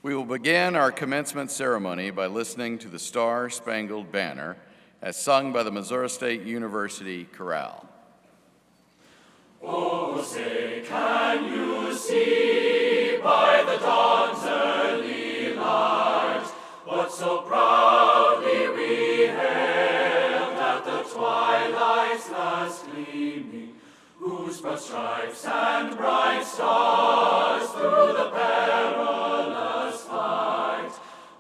We will begin our commencement ceremony by listening to the Star-Spangled Banner as sung by the Missouri State University Chorale. Oh, say, can you see by the dawn's early light what so proudly we hailed at the twilight's last gleaming, whose broad stripes and bright stars through the perilous fight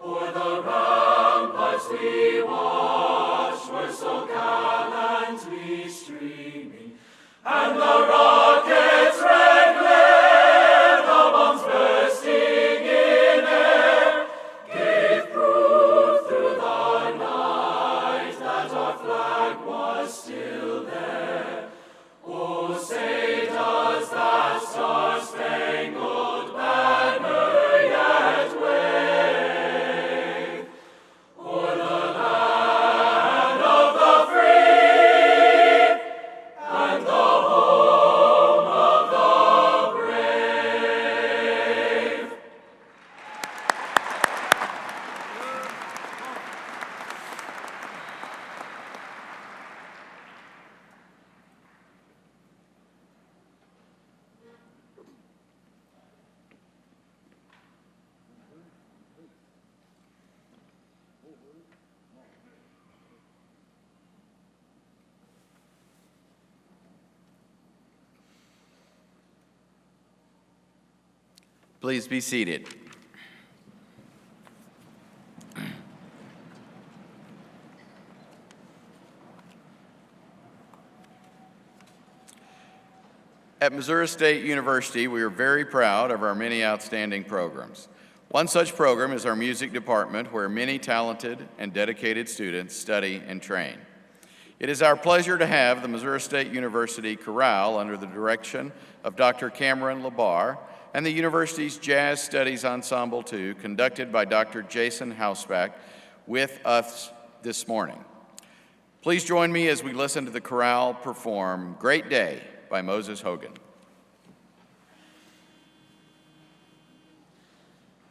o'er the ramparts we watched were so gallantly streaming, and the rocket's red glare, the bombs bursting in air, gave proof through the night that our flag was still there. Oh, say, does that star-spangled banner yet wave o'er the land of the free and the home of the brave? Please be seated. At Missouri State University, we are very proud of our many outstanding programs. One such program is our music department, where many talented and dedicated students study and train. It is our pleasure to have the Missouri State University Chorale under the direction of Dr. Cameron Labar and the university's Jazz Studies Ensemble 2, conducted by Dr. Jason Hausbach, with us this morning. Please join me as we listen to the chorale perform Great Day by Moses Hogan.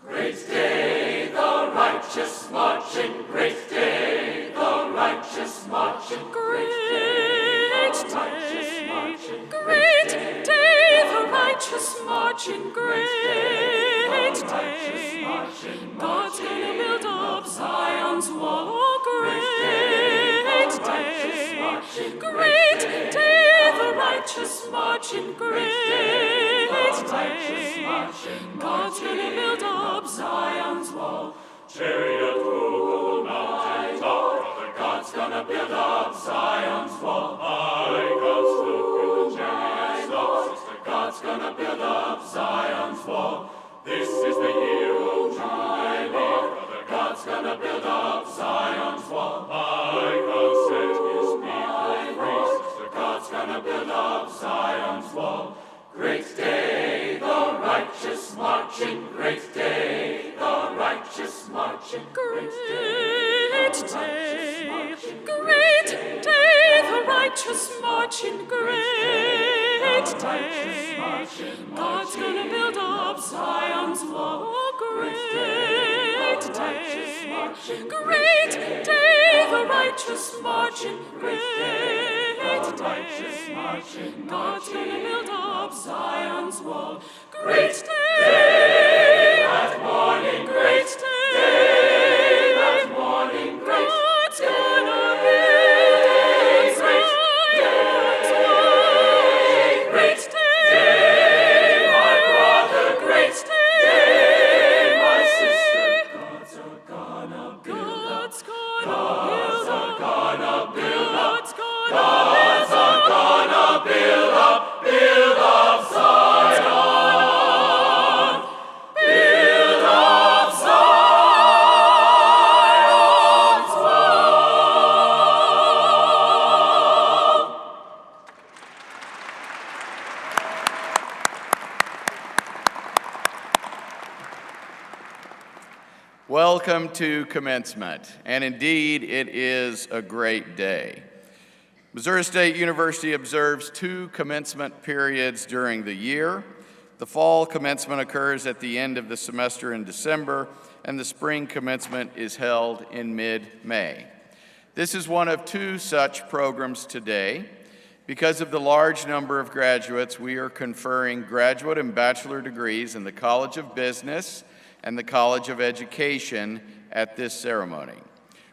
Great day, the righteous marching, great day, the righteous marching, great day, the righteous marching, great day, the righteous marching, great day, God's gonna build up Zion's wall, great day, great day, the righteous marching, great day, God's gonna build up Zion's wall. Chariot to the mountain top, brother, God's gonna build up Zion's wall. My God's look with the chariot stop, sister, God's gonna build up Zion's wall. This is the year of Jubilee, brother, God's gonna build up Zion's wall. My God set his people free, sister, God's gonna build up Zion's wall. Great day, the righteous marching, great day, the righteous marching, great day, great day, the righteous marching, great day, God's gonna build up Zion's wall, great day, great day, the righteous marching, great day, God's gonna build up Zion's wall. Great day that morning, great day that morning, God's gonna build Zion's wall. Great day, my brother, great day, my sister, God's gonna build up, God's gonna build up, God's gonna build up Zion, build up Zion's wall. Welcome to commencement, and indeed it is a great day. Missouri State University observes 2 commencement periods during the year. The fall commencement occurs at the end of the semester in December, and the spring commencement is held in mid-May. This is one of two such programs today. Because of the large number of graduates, we are conferring graduate and bachelor degrees in the College of Business and the College of Education at this ceremony.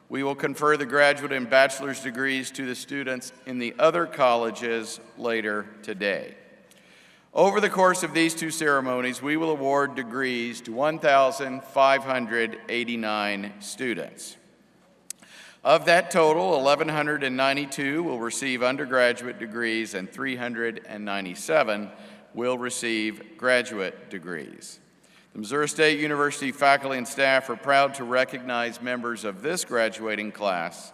We will confer the graduate and bachelor's degrees to the students in the other colleges later today. Over the course of these two ceremonies, we will award degrees to 1,589 students. Of that total, 1,192 will receive undergraduate degrees and 397 will receive graduate degrees. The Missouri State University faculty and staff are proud to recognize members of this graduating class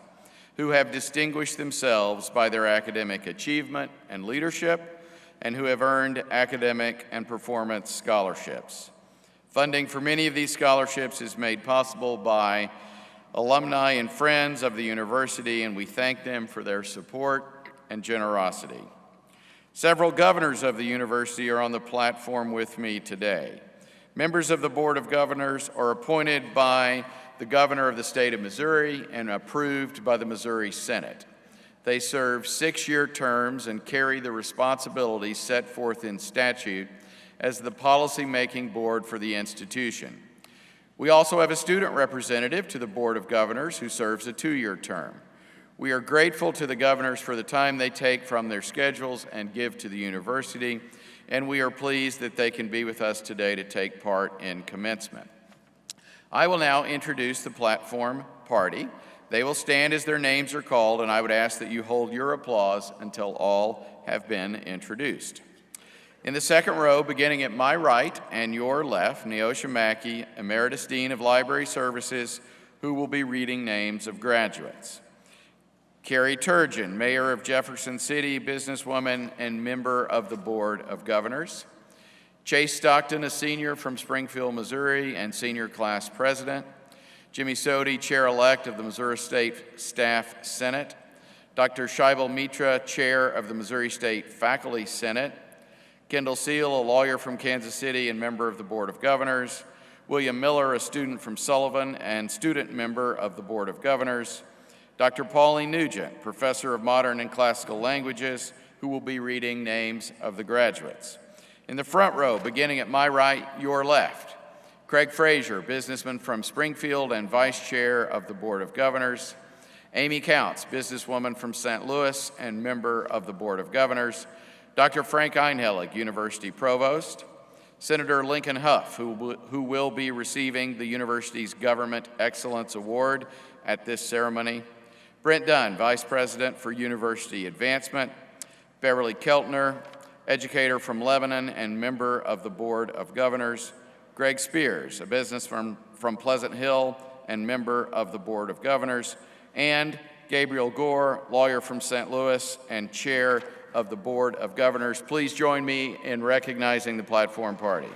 who have distinguished themselves by their academic achievement and leadership and who have earned academic and performance scholarships. Funding for many of these scholarships is made possible by alumni and friends of the university, and we thank them for their support and generosity. Several governors of the university are on the platform with me today. Members of the Board of Governors are appointed by the governor of the state of Missouri and approved by the Missouri Senate. They serve 6-year terms and carry the responsibilities set forth in statute as the policy-making board for the institution. We also have a student representative to the Board of Governors who serves a 2-year term. We are grateful to the governors for the time they take from their schedules and give to the university, and we are pleased that they can be with us today to take part in commencement. I will now introduce the platform party. They will stand as their names are called, and I would ask that you hold your applause until all have been introduced. In the second row, beginning at my right and your left, Neosha Mackey, Emeritus Dean of Library Services, who will be reading names of graduates. Carrie Turgeon, Mayor of Jefferson City, businesswoman and member of the Board of Governors. Chase Stockton, a senior from Springfield, Missouri, and senior class president. Jimmy Sodi, chair-elect of the Missouri State Staff Senate. Dr. Shaibal Mitra, chair of the Missouri State Faculty Senate. Kendall Seal, a lawyer from Kansas City and member of the Board of Governors. William Miller, a student from Sullivan and student member of the Board of Governors. Dr. Pauline Nugent, professor of modern and classical languages, who will be reading names of the graduates. In the front row, beginning at my right, your left, Craig Frazier, businessman from Springfield and vice chair of the Board of Governors. Amy Counts, businesswoman from St. Louis and member of the Board of Governors. Dr. Frank Einhelig, university provost. Senator Lincoln Huff, who will be receiving the university's Government Excellence Award at this ceremony. Brent Dunn, Vice President for University Advancement. Beverly Keltner, educator from Lebanon and member of the Board of Governors. Greg Spears, a businessman from Pleasant Hill and member of the Board of Governors. And Gabriel Gore, lawyer from St. Louis and chair of the Board of Governors. Please join me in recognizing the platform party.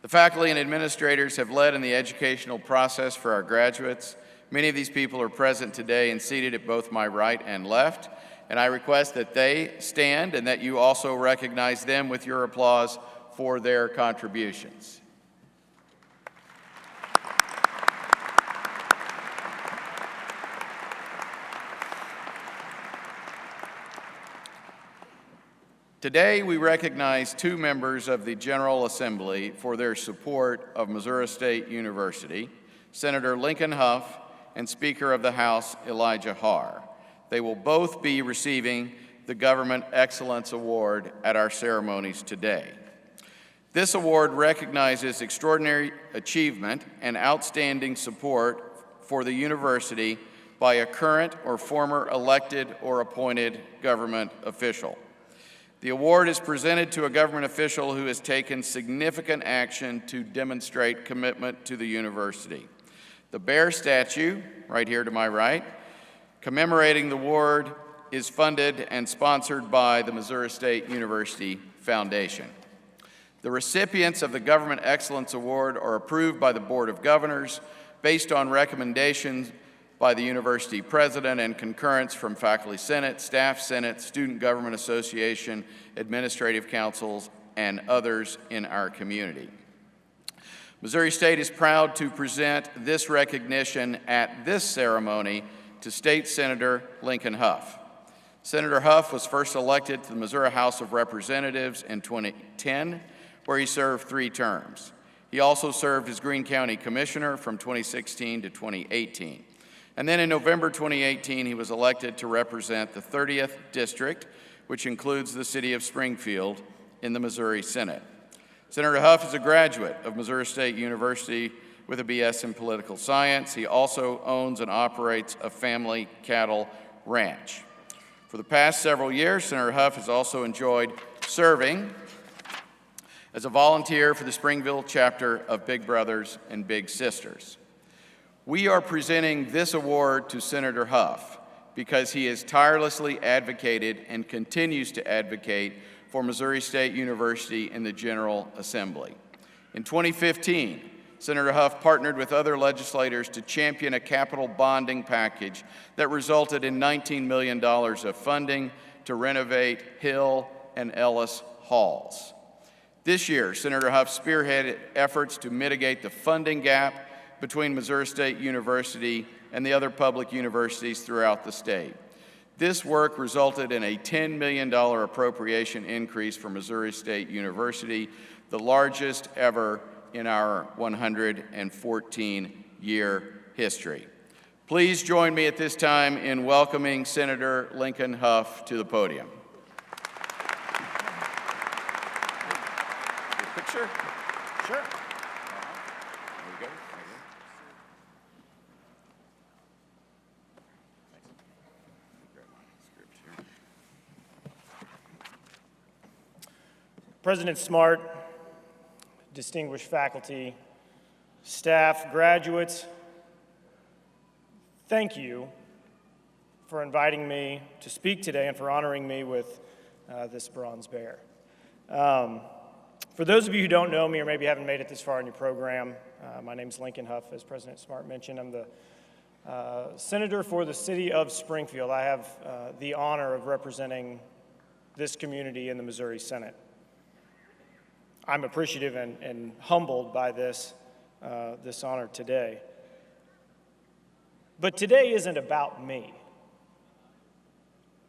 The faculty and administrators have led in the educational process for our graduates. Many of these people are present today and seated at both my right and left, and I request that they stand and that you also recognize them with your applause for their contributions. Today, we recognize two members of the General Assembly for their support of Missouri State University, Senator Lincoln Huff and Speaker of the House Elijah Harr. They will both be receiving the Government Excellence Award at our ceremonies today. This award recognizes extraordinary achievement and outstanding support for the university by a current or former elected or appointed government official. The award is presented to a government official who has taken significant action to demonstrate commitment to the university. The Bear statue, right here to my right, commemorating the award is funded and sponsored by the Missouri State University Foundation. The recipients of the Government Excellence Award are approved by the Board of Governors based on recommendations by the university president and concurrence from Faculty Senate, Staff Senate, Student Government Association, administrative councils, and others in our community. Missouri State is proud to present this recognition at this ceremony to State Senator Lincoln Hough. Senator Hough was first elected to the Missouri House of Representatives in 2010, where he served 3 terms. He also served as Greene County Commissioner from 2016 to 2018. And then in November 2018, he was elected to represent the 30th District, which includes the city of Springfield, in the Missouri Senate. Senator Hough is a graduate of Missouri State University with a BS in political science. He also owns and operates a family cattle ranch. For the past several years, Senator Hough has also enjoyed serving as a volunteer for the Springfield chapter of Big Brothers and Big Sisters. We are presenting this award to Senator Hough because he has tirelessly advocated and continues to advocate for Missouri State University in the General Assembly. In 2015, Senator Hough partnered with other legislators to champion a capital bonding package that resulted in $19 million of funding to renovate Hill and Ellis Halls. This year, Senator Hough spearheaded efforts to mitigate the funding gap between Missouri State University and the other public universities throughout the state. This work resulted in a $10 million appropriation increase for Missouri State University, the largest ever in our 114-year history. Please join me at this time in welcoming Senator Lincoln Hough to the podium. Picture? Sure. There you go. President Smart, distinguished faculty, staff, graduates, thank you for inviting me to speak today and for honoring me with this bronze bear. For those of you who don't know me or maybe haven't made it this far in your program, my name's Lincoln Hough, as President Smart mentioned. I'm the senator for the city of Springfield. I have the honor of representing this community in the Missouri Senate. I'm appreciative and humbled by this honor today. But today isn't about me.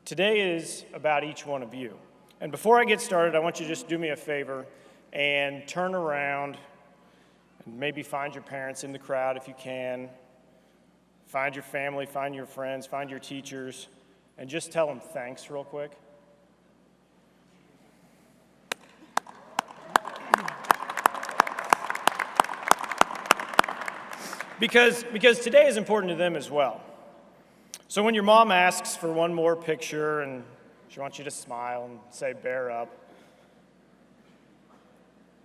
Today is about each one of you. And before I get started, I want you to just do me a favor and turn around and maybe find your parents in the crowd if you can. Find your family, find your friends, find your teachers, and just tell them thanks real quick. Because today is important to them as well. So when your mom asks for one more picture and she wants you to smile and say, bear up,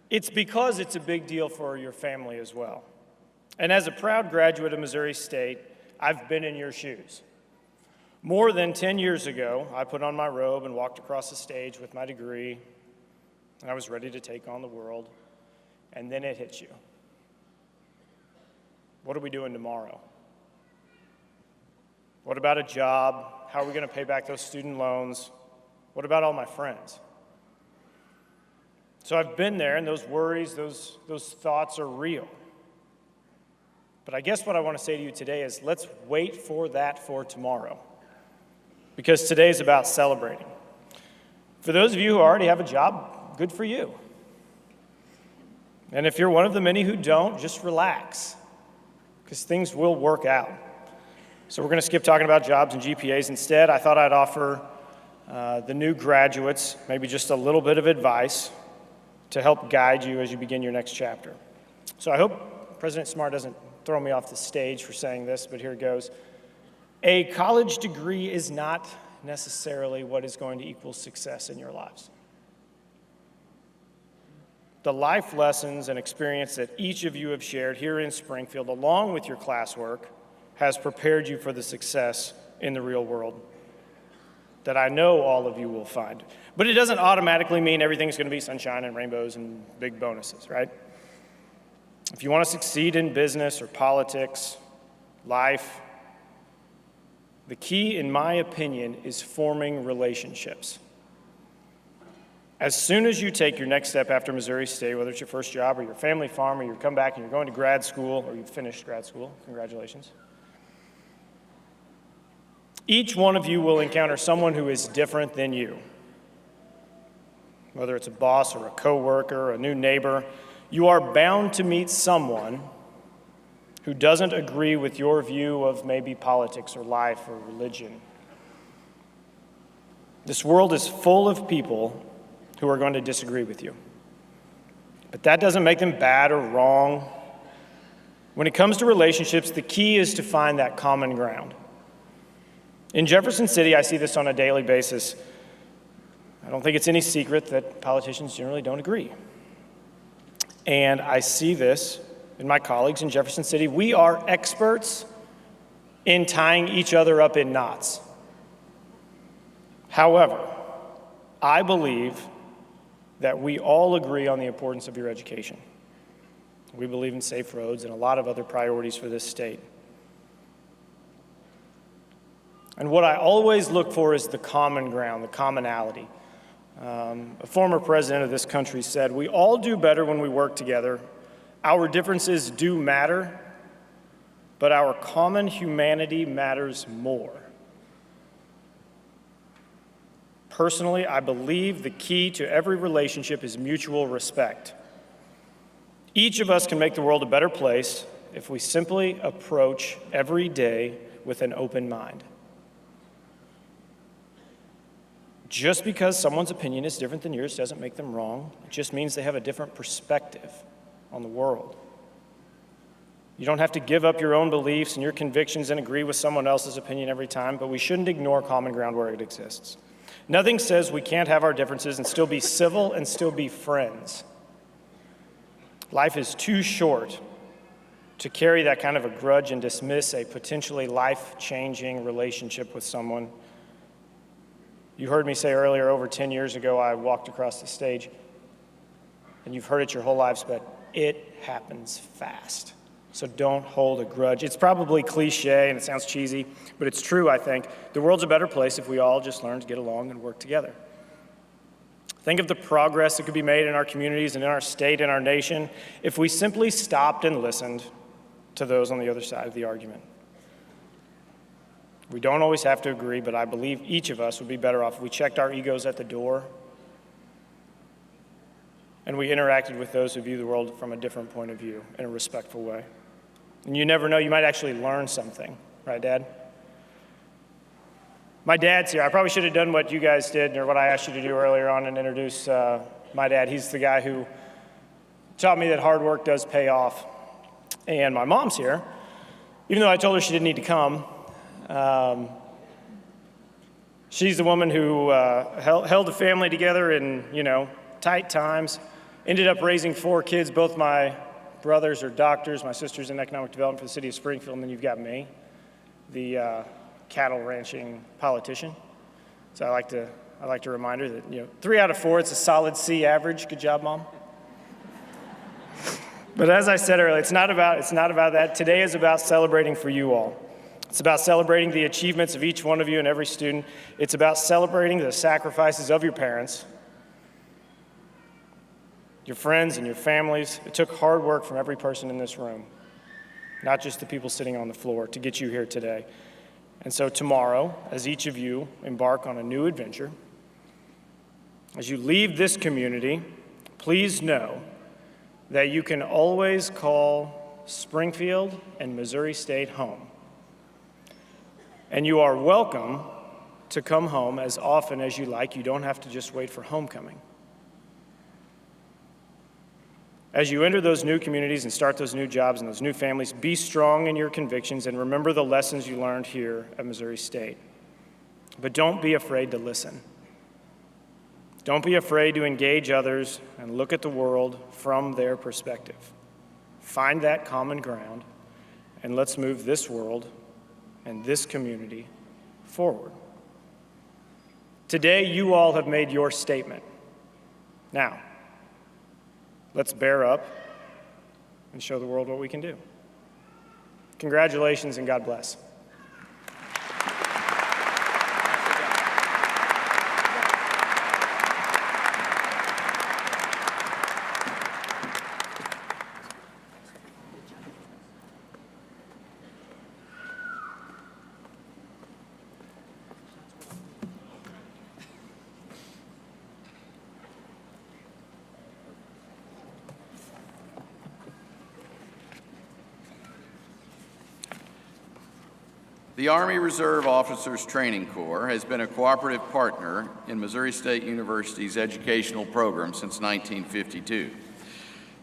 it's because it's a big deal for your family as well. And as a proud graduate of Missouri State, I've been in your shoes. More than 10 years ago, I put on my robe and walked across the stage with my degree, and I was ready to take on the world, and then it hit you. What are we doing tomorrow? What about a job? How are we going to pay back those student loans? What about all my friends? So I've been there, and those worries, those thoughts are real. But I guess what I want to say to you today is let's wait for that for tomorrow, because today is about celebrating. For those of you who already have a job, good for you. And if you're one of the many who don't, just relax, because things will work out. So we're going to skip talking about jobs and GPAs. Instead, I thought I'd offer the new graduates maybe just a little bit of advice to help guide you as you begin your next chapter. So I hope President Smart doesn't throw me off the stage for saying this, but here it goes. A college degree is not necessarily what is going to equal success in your lives. The life lessons and experience that each of you have shared here in Springfield, along with your classwork, has prepared you for the success in the real world that I know all of you will find. But it doesn't automatically mean everything's going to be sunshine and rainbows and big bonuses, right? If you want to succeed in business or politics, life, The key, in my opinion, is forming relationships. As soon as you take your next step after Missouri State, whether it's your first job or your family farm or you come back and you're going to grad school or you've finished grad school, congratulations. Each one of you will encounter someone who is different than you. Whether it's a boss or a coworker, or a new neighbor, you are bound to meet someone who doesn't agree with your view of maybe politics or life or religion. This world is full of people who are going to disagree with you. But that doesn't make them bad or wrong. When it comes to relationships, the key is to find that common ground. In Jefferson City, I see this on a daily basis. I don't think it's any secret that politicians generally don't agree. And I see this in my colleagues in Jefferson City. We are experts in tying each other up in knots. However, I believe that we all agree on the importance of your education. We believe in safe roads and a lot of other priorities for this state. And what I always look for is the common ground, the commonality. A former president of this country said, "We all do better when we work together. Our differences do matter, but our common humanity matters more." Personally, I believe the key to every relationship is mutual respect. Each of us can make the world a better place if we simply approach every day with an open mind. Just because someone's opinion is different than yours doesn't make them wrong. It just means they have a different perspective on the world. You don't have to give up your own beliefs and your convictions and agree with someone else's opinion every time, but we shouldn't ignore common ground where it exists. Nothing says we can't have our differences and still be civil and still be friends. Life is too short to carry that kind of a grudge and dismiss a potentially life-changing relationship with someone. You heard me say earlier, over 10 years ago, I walked across the stage, and you've heard it your whole lives, but it happens fast. So don't hold a grudge. It's probably cliche and it sounds cheesy, but it's true, I think. The world's a better place if we all just learn to get along and work together. Think of the progress that could be made in our communities and in our state and our nation if we simply stopped and listened to those on the other side of the argument. We don't always have to agree, but I believe each of us would be better off if we checked our egos at the door and we interacted with those who view the world from a different point of view in a respectful way. And you never know, you might actually learn something, right, Dad? My dad's here. I probably should have done what you guys did or what I asked you to do earlier on and introduce my dad. He's the guy who taught me that hard work does pay off. And my mom's here. Even though I told her she didn't need to come, she's the woman who held the family together in, tight times, ended up raising 4 kids. Both my brothers are doctors. My sister's in economic development for the city of Springfield, and then you've got me, the cattle ranching politician. So I like to remind her that 3 out of 4, it's a solid C average. Good job, Mom. But as I said earlier, it's not about that. Today is about celebrating for you all. It's about celebrating the achievements of each one of you and every student. It's about celebrating the sacrifices of your parents, your friends, and your families. It took hard work from every person in this room, not just the people sitting on the floor, to get you here today. And so tomorrow, as each of you embark on a new adventure, as you leave this community, please know that you can always call Springfield and Missouri State home. And you are welcome to come home as often as you like. You don't have to just wait for homecoming. As you enter those new communities and start those new jobs and those new families, be strong in your convictions and remember the lessons you learned here at Missouri State. But don't be afraid to listen. Don't be afraid to engage others and look at the world from their perspective. Find that common ground, and let's move this world and this community forward. Today, you all have made your statement. Now, let's bear up and show the world what we can do. Congratulations and God bless. The Army Reserve Officers Training Corps has been a cooperative partner in Missouri State University's educational program since 1952.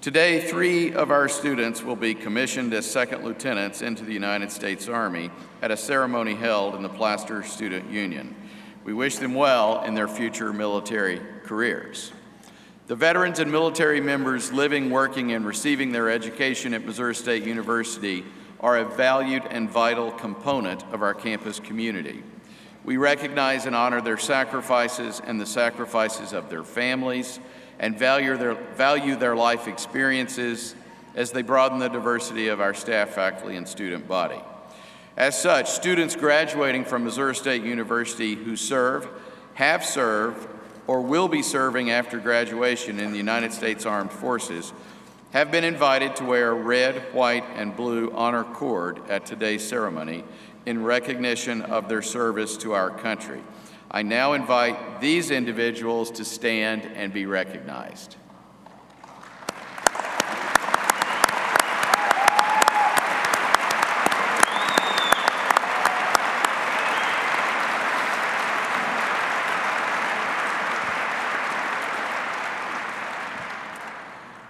Today, 3 of our students will be commissioned as second lieutenants into the United States Army at a ceremony held in the Plaster Student Union. We wish them well in their future military careers. The veterans and military members living, working, and receiving their education at Missouri State University are a valued and vital component of our campus community. We recognize and honor their sacrifices and the sacrifices of their families, and value their life experiences as they broaden the diversity of our staff, faculty, and student body. As such, students graduating from Missouri State University who serve, have served, or will be serving after graduation in the United States Armed Forces have been invited to wear a red, white, and blue honor cord at today's ceremony in recognition of their service to our country. I now invite these individuals to stand and be recognized.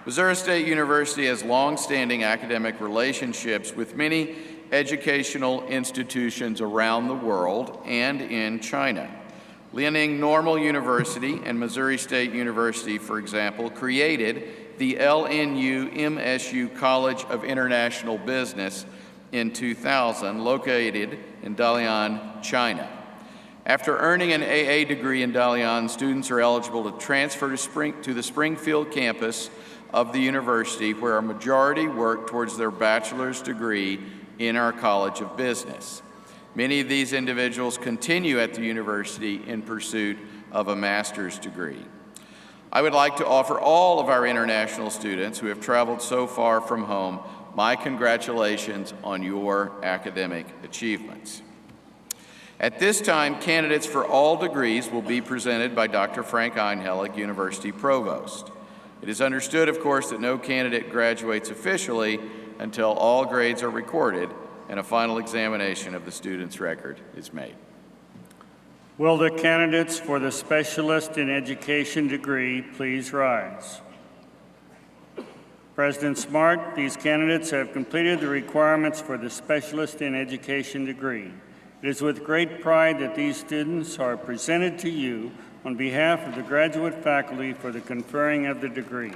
Missouri State University has long-standing academic relationships with many educational institutions around the world and in China. Liaoning Normal University and Missouri State University, for example, created the LNU-MSU College of International Business in 2000, located in Dalian, China. After earning an AA degree in Dalian, students are eligible to transfer to the Springfield campus of the university, where a majority work towards their bachelor's degree in our College of Business. Many of these individuals continue at the university in pursuit of a master's degree. I would like to offer all of our international students who have traveled so far from home my congratulations on your academic achievements. At this time, candidates for all degrees will be presented by Dr. Frank Einhelig, University Provost. It is understood, of course, that no candidate graduates officially until all grades are recorded and a final examination of the student's record is made. Will the candidates for the Specialist in Education degree please rise? President Smart, these candidates have completed the requirements for the Specialist in Education degree. It is with great pride that these students are presented to you on behalf of the graduate faculty for the conferring of the degree.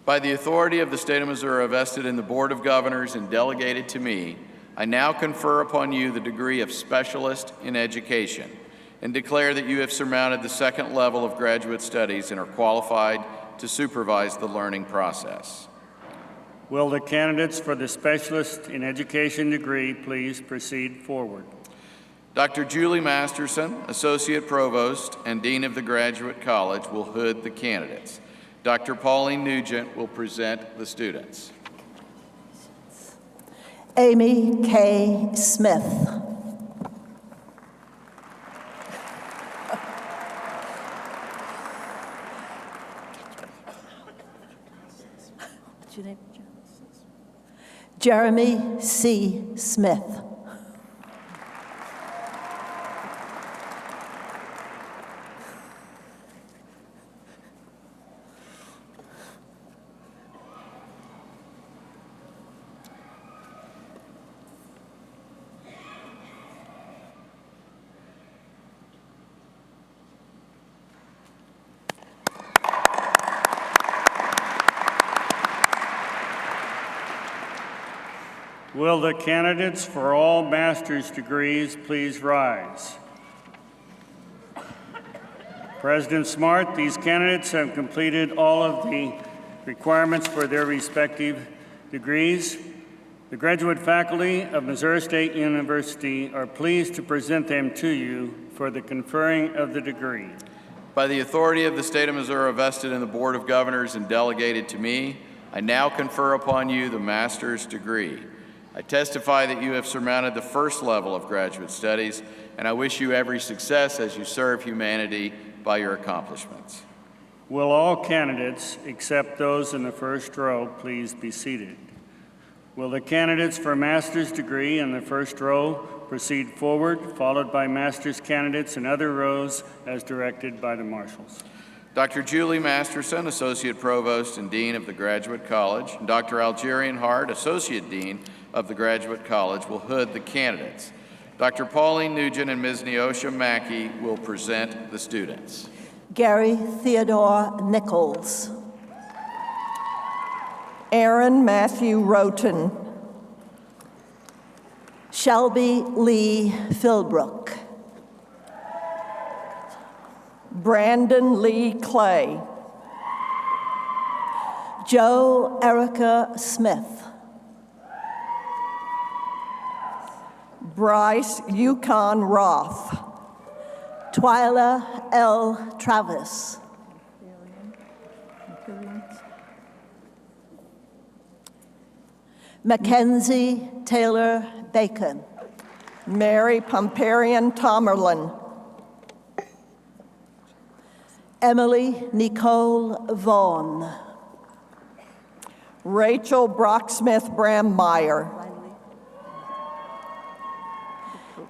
By the authority of the state of Missouri vested in the Board of Governors and delegated to me, I now confer upon you the degree of Specialist in Education and declare that you have surmounted the second level of graduate studies and are qualified to supervise the learning process. Will the candidates for the Specialist in Education degree please proceed forward? Dr. Julie Masterson, Associate Provost and Dean of the Graduate College, will hood the candidates. Dr. Pauline Nugent will present the students. Amy K. Smith. What's your name? Jeremy C. Smith. Will the candidates for all master's degrees please rise? President Smart, these candidates have completed all of the requirements for their respective degrees. The graduate faculty of Missouri State University are pleased to present them to you for the conferring of the degree. By the authority of the state of Missouri vested in the Board of Governors and delegated to me, I now confer upon you the master's degree. I testify that you have surmounted the first level of graduate studies, and I wish you every success as you serve humanity by your accomplishments. Will all candidates, except those in the first row, please be seated? Will the candidates for a master's degree in the first row proceed forward, followed by master's candidates in other rows as directed by the marshals. Dr. Julie Masterson, Associate Provost and Dean of the Graduate College, and Dr. Algerian Hart, Associate Dean of the Graduate College, will hood the candidates. Dr. Pauline Nugent and Ms. Neosha Mackey will present the students. Gary Theodore Nichols. Aaron Matthew Roten. Shelby Lee Philbrook. Brandon Lee Clay. Joe Erica Smith. Bryce Yukon Roth. Twyla L. Travis. Mackenzie Taylor Bacon. Mary Pomperian Tomerlin. Emily Nicole Vaughn. Rachel Brocksmith Brammeyer.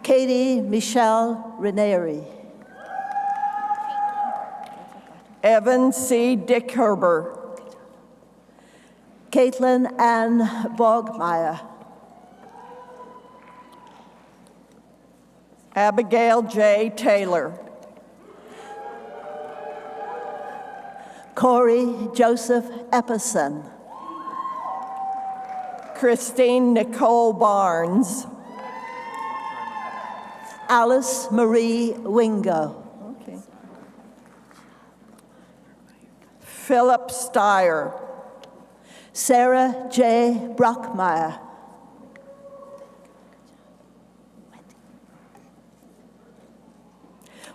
Katie Michelle Ranieri. Evan C. Dickherber. Caitlin Ann Bogmeyer. Abigail J. Taylor. Corey Joseph Epperson. Christine Nicole Barnes. Alice Marie Wingo. Okay. Philip Steyer. Sarah J. Brockmeyer.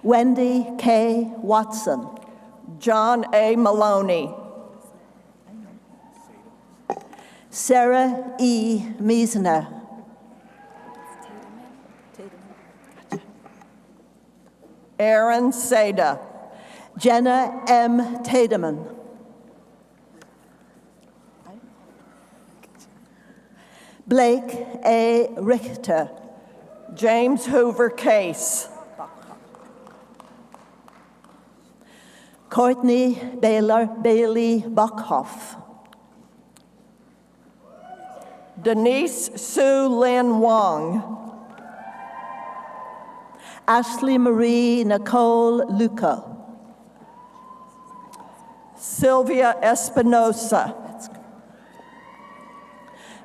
Wendy K. Watson. John A. Maloney. Sarah E. Miesner. Aaron Seda. Jenna M. Tademan. Blake A. Richter. James Hoover Case. Courtney Bailey Buckhoff. Denise Sue Lynn Wong. Ashley Marie Nicole Luca. Sylvia Espinosa.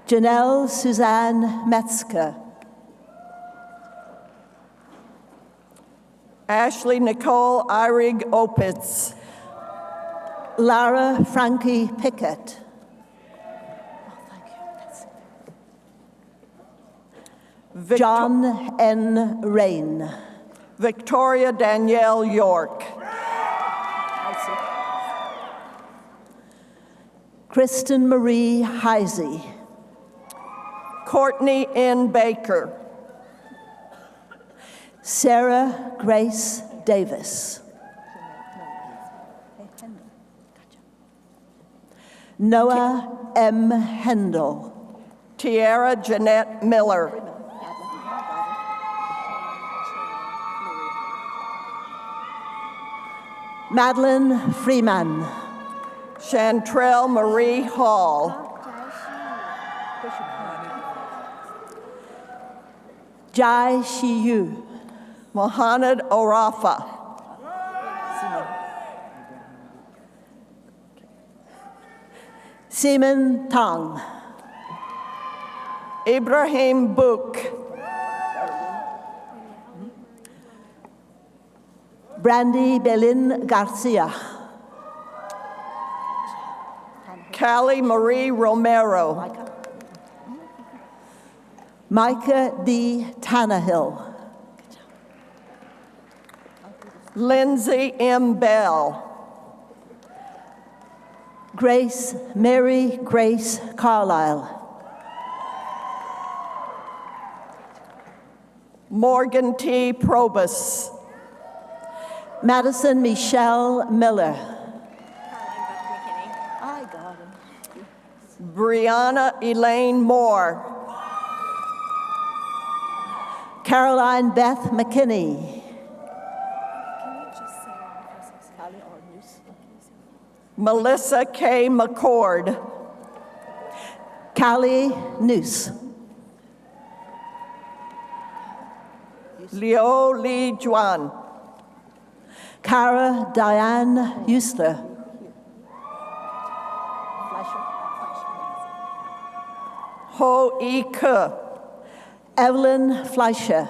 Janelle Suzanne Metzger. Ashley Nicole Irig Opitz. Lara Frankie Pickett. John N. Rain. Victoria Danielle York. Kristen Marie Heisey. Courtney N. Baker. Sarah Grace Davis. Noah M. Hendel. Tiara Jeanette Miller. Madeline Freeman. Chantrell Marie Hall. Jai Shiyu. Mohamed Orafa. Seaman Tong. Ibrahim Book. Brandy Belin Garcia. Callie Marie Romero. Micah D. Tannehill. Lindsay M. Bell. Grace Mary Grace Carlisle. Morgan T. Probus. Madison Michelle Miller. Brianna Elaine Moore. Caroline Beth McKinney. Melissa K. McCord. Callie Noose. Liu Li Juan. Cara Diane Eustler. Ho E Ke. Evelyn Fleischer.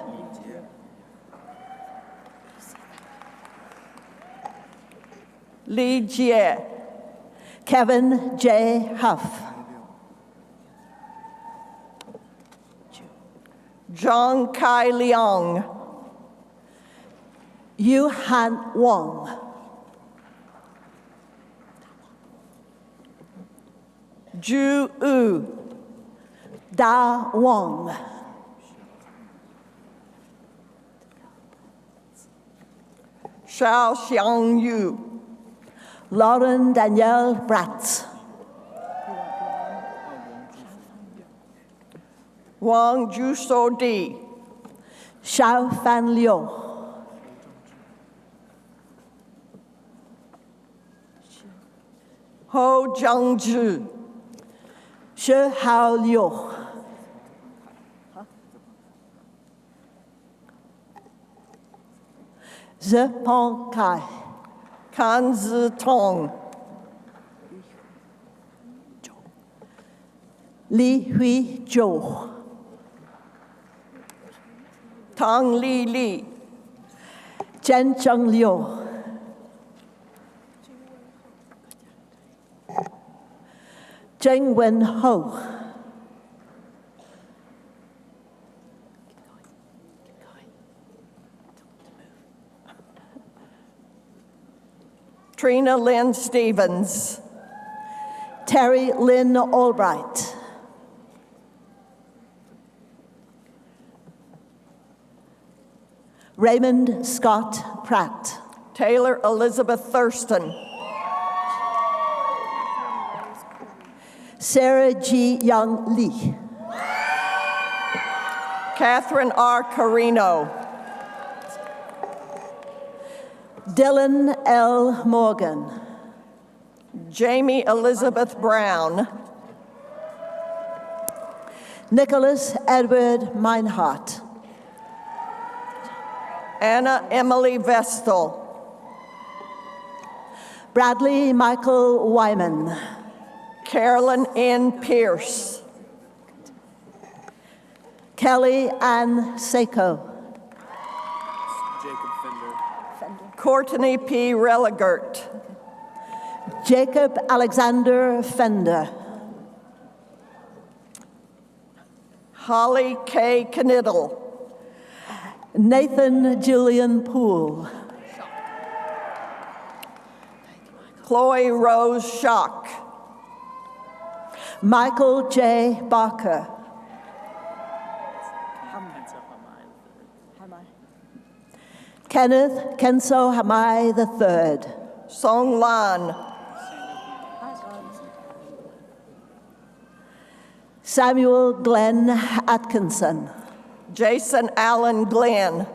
Li Jie. Kevin J. Huff. Zhang Kai Liang. Yu Han Wong. Ju U. Da Wong. Xiao Xiang Yu. Lauren Danielle Bratz. Wang Juso Di. Xiao Fan Liu. Ho Jiangzhi. Shi Hao Liu. Zhe Pong Kai. Kan Zi Tong. Li Hui Zhou. Tang Li Li. Chen Zheng Liu. Zheng Wen Ho. Trina Lynn Stevens. Terry Lynn Albright. Raymond Scott Pratt. Taylor Elizabeth Thurston. Sarah G. Young Lee. Catherine R. Carino. Dylan L. Morgan. Jamie Elizabeth Brown. Nicholas Edward Meinhardt. Anna Emily Vestal. Bradley Michael Wyman. Carolyn N. Pierce. Kelly Ann Seiko. Courtney P. Religert. Jacob Alexander Fender. Holly K. Kniddle. Nathan Julian Poole. Chloe Rose Schock. Michael J. Barker. Kenneth Kenso Hamai III. Song Lan. Samuel Glenn Atkinson. Jason Allen Glenn.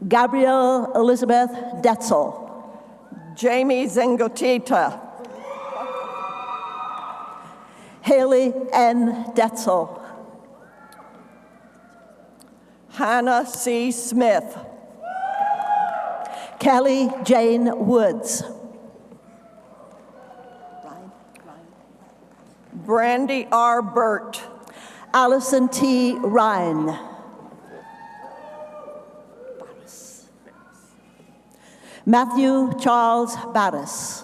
Gabrielle Elizabeth Detzel. Jamie Zengotita. Haley N. Detzel. Hannah C. Smith. Kelly Jane Woods. Brandy R. Burt. Allison T. Ryan. Matthew Charles Barris.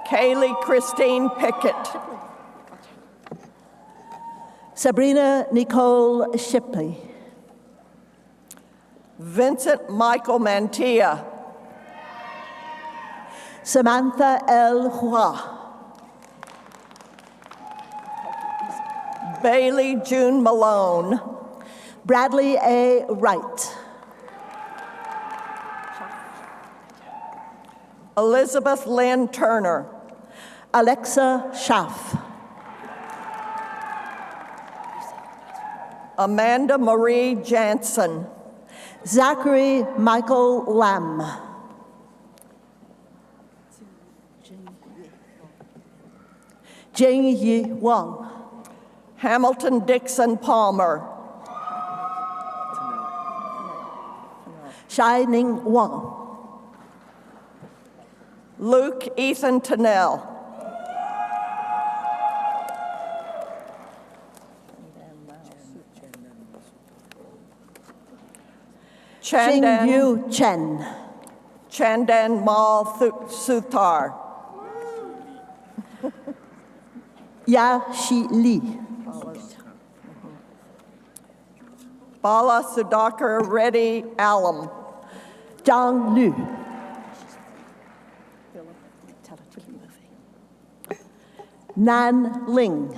Kaylee Christine Pickett. Sabrina Nicole Shipley. Vincent Michael Mantilla. Samantha L. Hua. Bailey June Malone. Bradley A. Wright. Elizabeth Lynn Turner. Alexa Schaff. Amanda Marie Jansen. Zachary Michael Lamb. Jing Yi Wang. Hamilton Dixon Palmer. Shai Ning Wang. Luke Ethan Tennell. Xing Yu Chen. Chandan Mal Suthar. Ya Shi Li. Bala Sudhakar Reddy Alum. Zhang Lu. Nan Ling.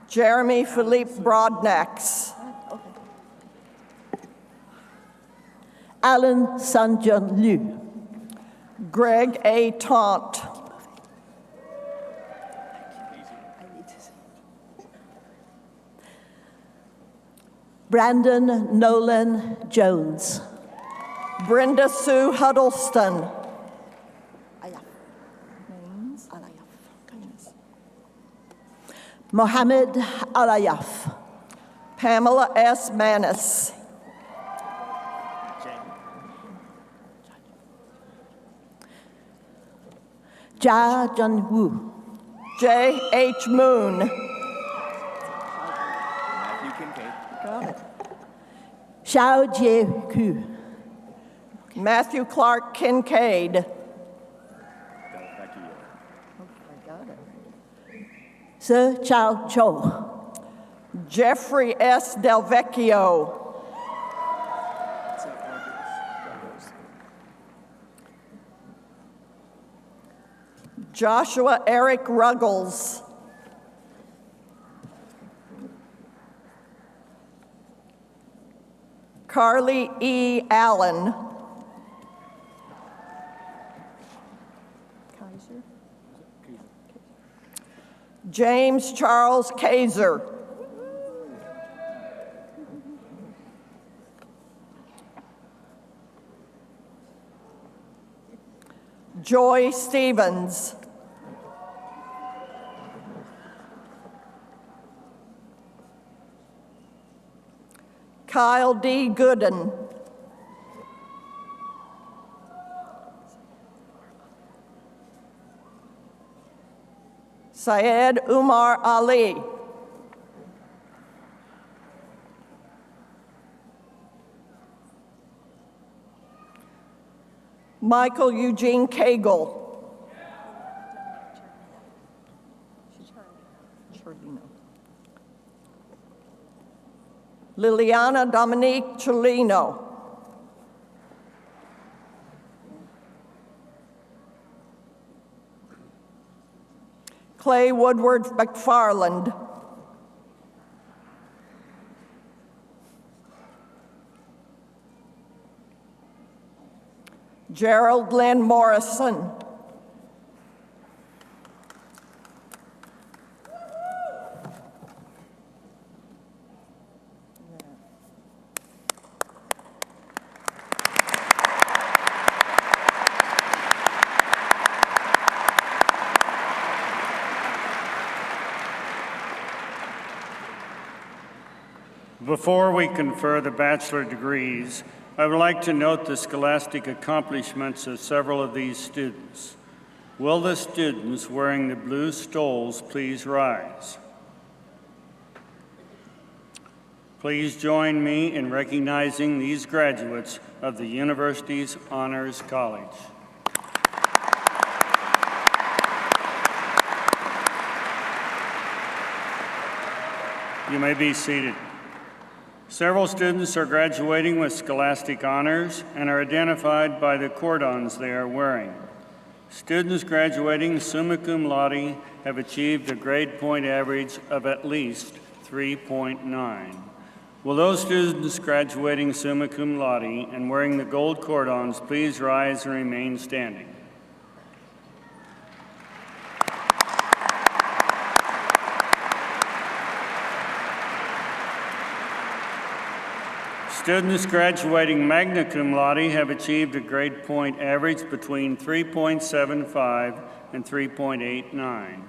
Jeremy Philippe Broadnax. Alan Sanjun Liu. Greg A. Taunt. Brandon Nolan Jones. Brenda Sue Huddleston. Mohammed Alayaf. Pamela S. Manis. Jia Junwu. J. H. Moon. Xiao Jie Ku. Matthew Clark Kincaid. Se Chao Cho. Jeffrey S. Del Vecchio. Joshua Eric Ruggles. Carly E. Allen. James Charles Kaiser. Joy Stevens. Kyle D. Gooden. Syed Umar Ali. Michael Eugene Cagle. Liliana Dominique Cholino. Clay Woodward McFarland. Gerald Lynn Morrison. Before we confer the bachelor degrees, I would like to note the scholastic accomplishments of several of these students. Will the students wearing the blue stoles please rise? Please join me in recognizing these graduates of the university's Honors College. You may be seated. Several students are graduating with scholastic honors and are identified by the cordons they are wearing. Students graduating summa cum laude have achieved a grade point average of at least 3.9. Will those students graduating summa cum laude and wearing the gold cordons please rise and remain standing? Students graduating magna cum laude have achieved a grade point average between 3.75 and 3.89.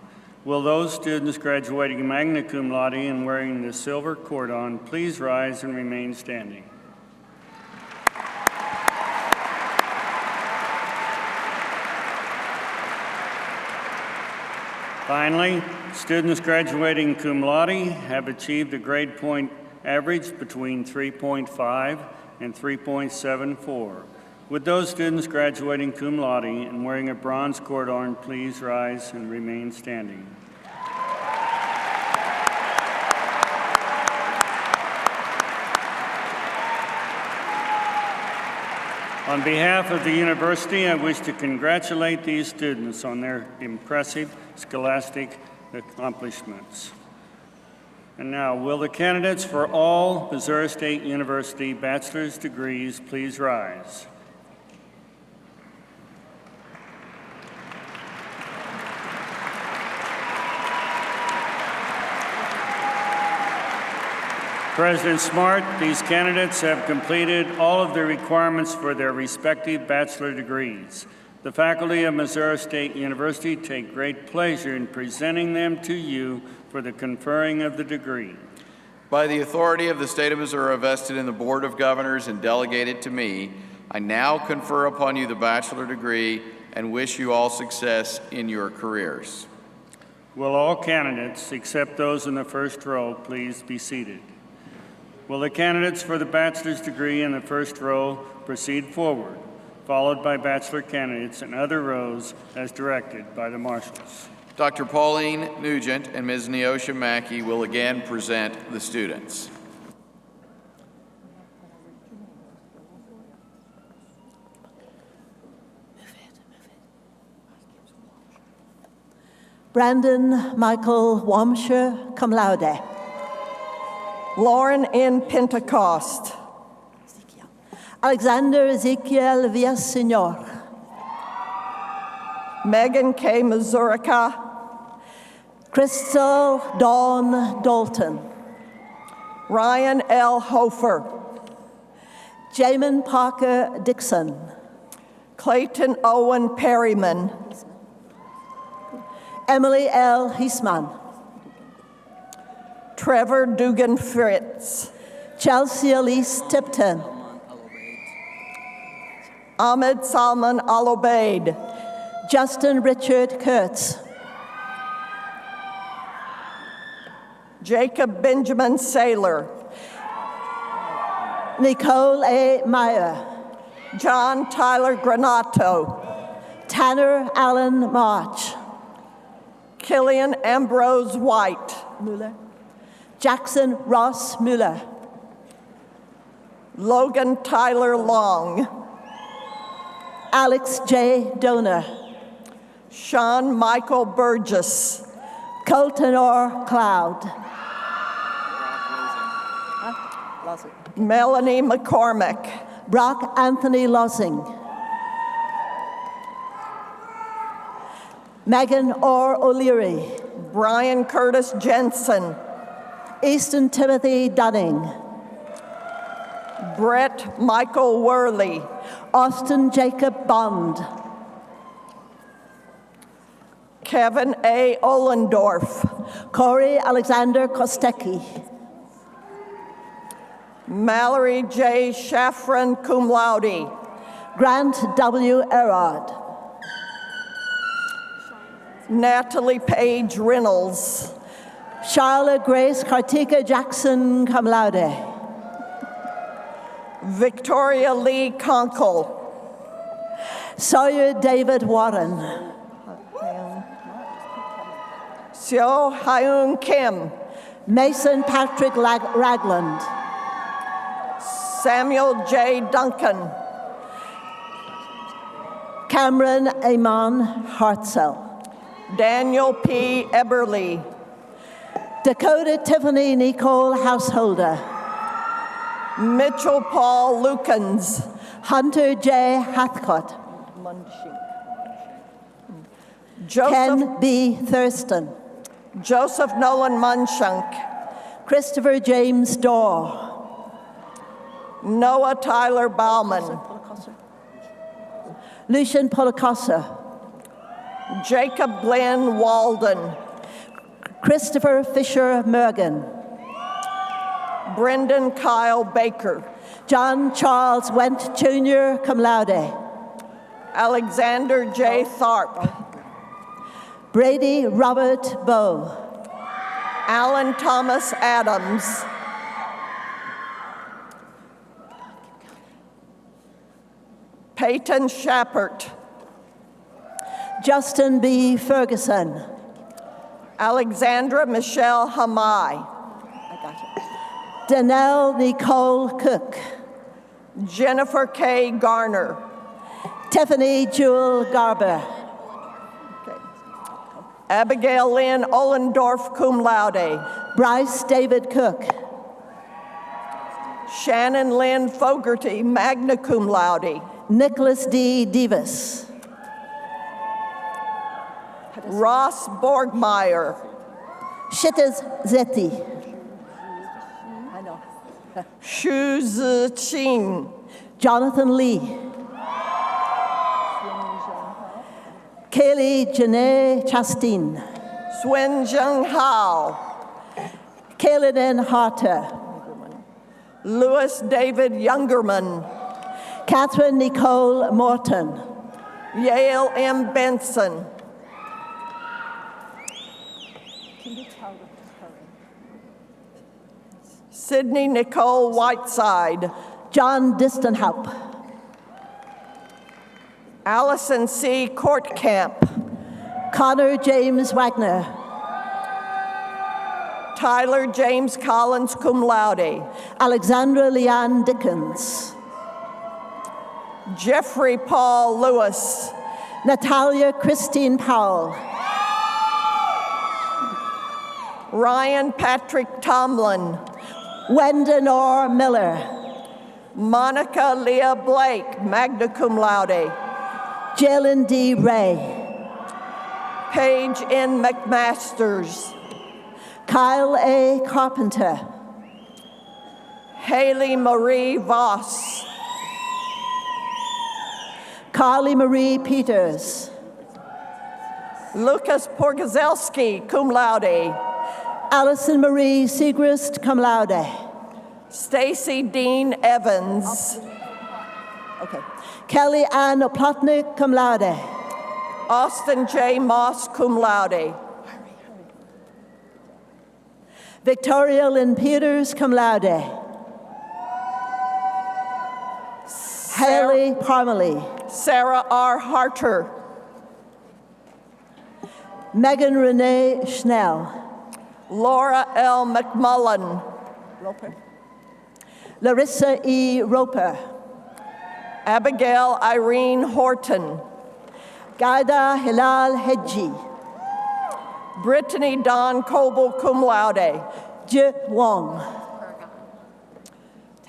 Will those students graduating magna cum laude and wearing the silver cordon please rise and remain standing? Finally, students graduating cum laude have achieved a grade point average between 3.5 and 3.74. Would those students graduating cum laude and wearing a bronze cordon please rise and remain standing? On behalf of the university, I wish to congratulate these students on their impressive scholastic accomplishments. And now, will the candidates for all Missouri State University bachelor's degrees please rise? President Smart, these candidates have completed all of the requirements for their respective bachelor degrees. The faculty of Missouri State University take great pleasure in presenting them to you for the conferring of the degree. By the authority of the state of Missouri vested in the Board of Governors and delegated to me, I now confer upon you the bachelor degree and wish you all success in your careers. Will all candidates, except those in the first row, please be seated? Will the candidates for the bachelor's degree in the first row proceed forward, followed by bachelor candidates in other rows as directed by the marshals? Dr. Pauline Nugent and Ms. Neosha Mackey will again present the students. Brandon Michael Wamsher, cum laude. Lauren N. Pentecost. Alexander Ezekiel Villaseñor. Megan K. Mazurka. Crystal Dawn Dalton. Ryan L. Hofer. Jamin Parker Dixon. Clayton Owen Perryman. Emily L. Hiesman. Trevor Dugan Fritz. Chelsea Elise Tipton. Ahmed Salman Al-Obeid. Justin Richard Kurtz. Jacob Benjamin Saylor. Nicole A. Meyer. John Tyler Granato. Tanner Allen March. Killian Ambrose White. Mueller. Jackson Ross Mueller. Logan Tyler Long. Alex J. Donor. Sean Michael Burgess. Colton R. Cloud. Melanie McCormick. Brock Anthony Losing. Megan R. O'Leary. Brian Curtis Jensen. Easton Timothy Dunning. Brett Michael Worley. Austin Jacob Bond. Kevin A. Ollendorf. Corey Alexander Kostecki. Mallory J. Shafran cum laude. Grant W. Erard. Natalie Page Reynolds. Charlotte Grace Kartika Jackson cum laude. Victoria Lee Conkle. Sawyer David Warren. Seo Hyun Kim. Mason Patrick Ragland. Samuel J. Duncan. Cameron Amon Hartzell. Daniel P. Eberly. Dakota Tiffany Nicole Householder. Mitchell Paul Lukens. Hunter J. Hathcott. Ken B. Thurston. Joseph Nolan Munshunk. Christopher James Dorr. Noah Tyler Bauman, Lucian Policosa, Jacob Glenn Walden, Christopher Fisher Mergen, Brendan Kyle Baker, John Charles Went Jr., cum laude, Alexander J. Tharp, Brady Robert Bowe, Alan Thomas Adams, Peyton Shappert, Justin B. Ferguson, Alexandra Michelle Hamai, Danelle Nicole Cook, Jennifer K. Garner, Tiffany Jewel Garber, Abigail Lynn Ollendorf, cum laude, Bryce David Cook, Shannon Lynn Fogarty, magna cum laude, Nicholas D. Davis, Ross Borgmeyer, Shitters Zeti, Shu Zi Qing, Jonathan Lee, Kaylee Janae Chastain, Swin Jung Hao, Kaylin Harter, Louis David Youngerman, Catherine Nicole Morton, Yale M. Benson, Sydney Nicole Whiteside, John Distenhaupt, Allison C. Courtcamp, Connor James Wagner, Tyler James Collins, cum laude, Alexandra Leanne Dickens, Jeffrey Paul Lewis, Natalia Christine Powell, Ryan Patrick Tomlin, Wendon Orr Miller, Monica Leah Blake, magna cum laude, Jalen D. Ray, Paige N. McMasters, Kyle A. Carpenter, Haley Marie Voss, Carly Marie Peters, Lucas Porgazelski, cum laude, Allison Marie Segrist, cum laude. Stacy Dean Evans, Okay. Kelly Ann Oplotnik, cum laude. Austin J. Moss, cum laude, Victoria Lynn Peters, cum laude. Haley Parmalee, Sarah R. Harter, Megan Renee Schnell, Laura L. McMullen, Larissa E. Roper, Abigail Irene Horton, Gaida Hilal Hedji, Brittany Dawn Coble, cum laude, Je Wong,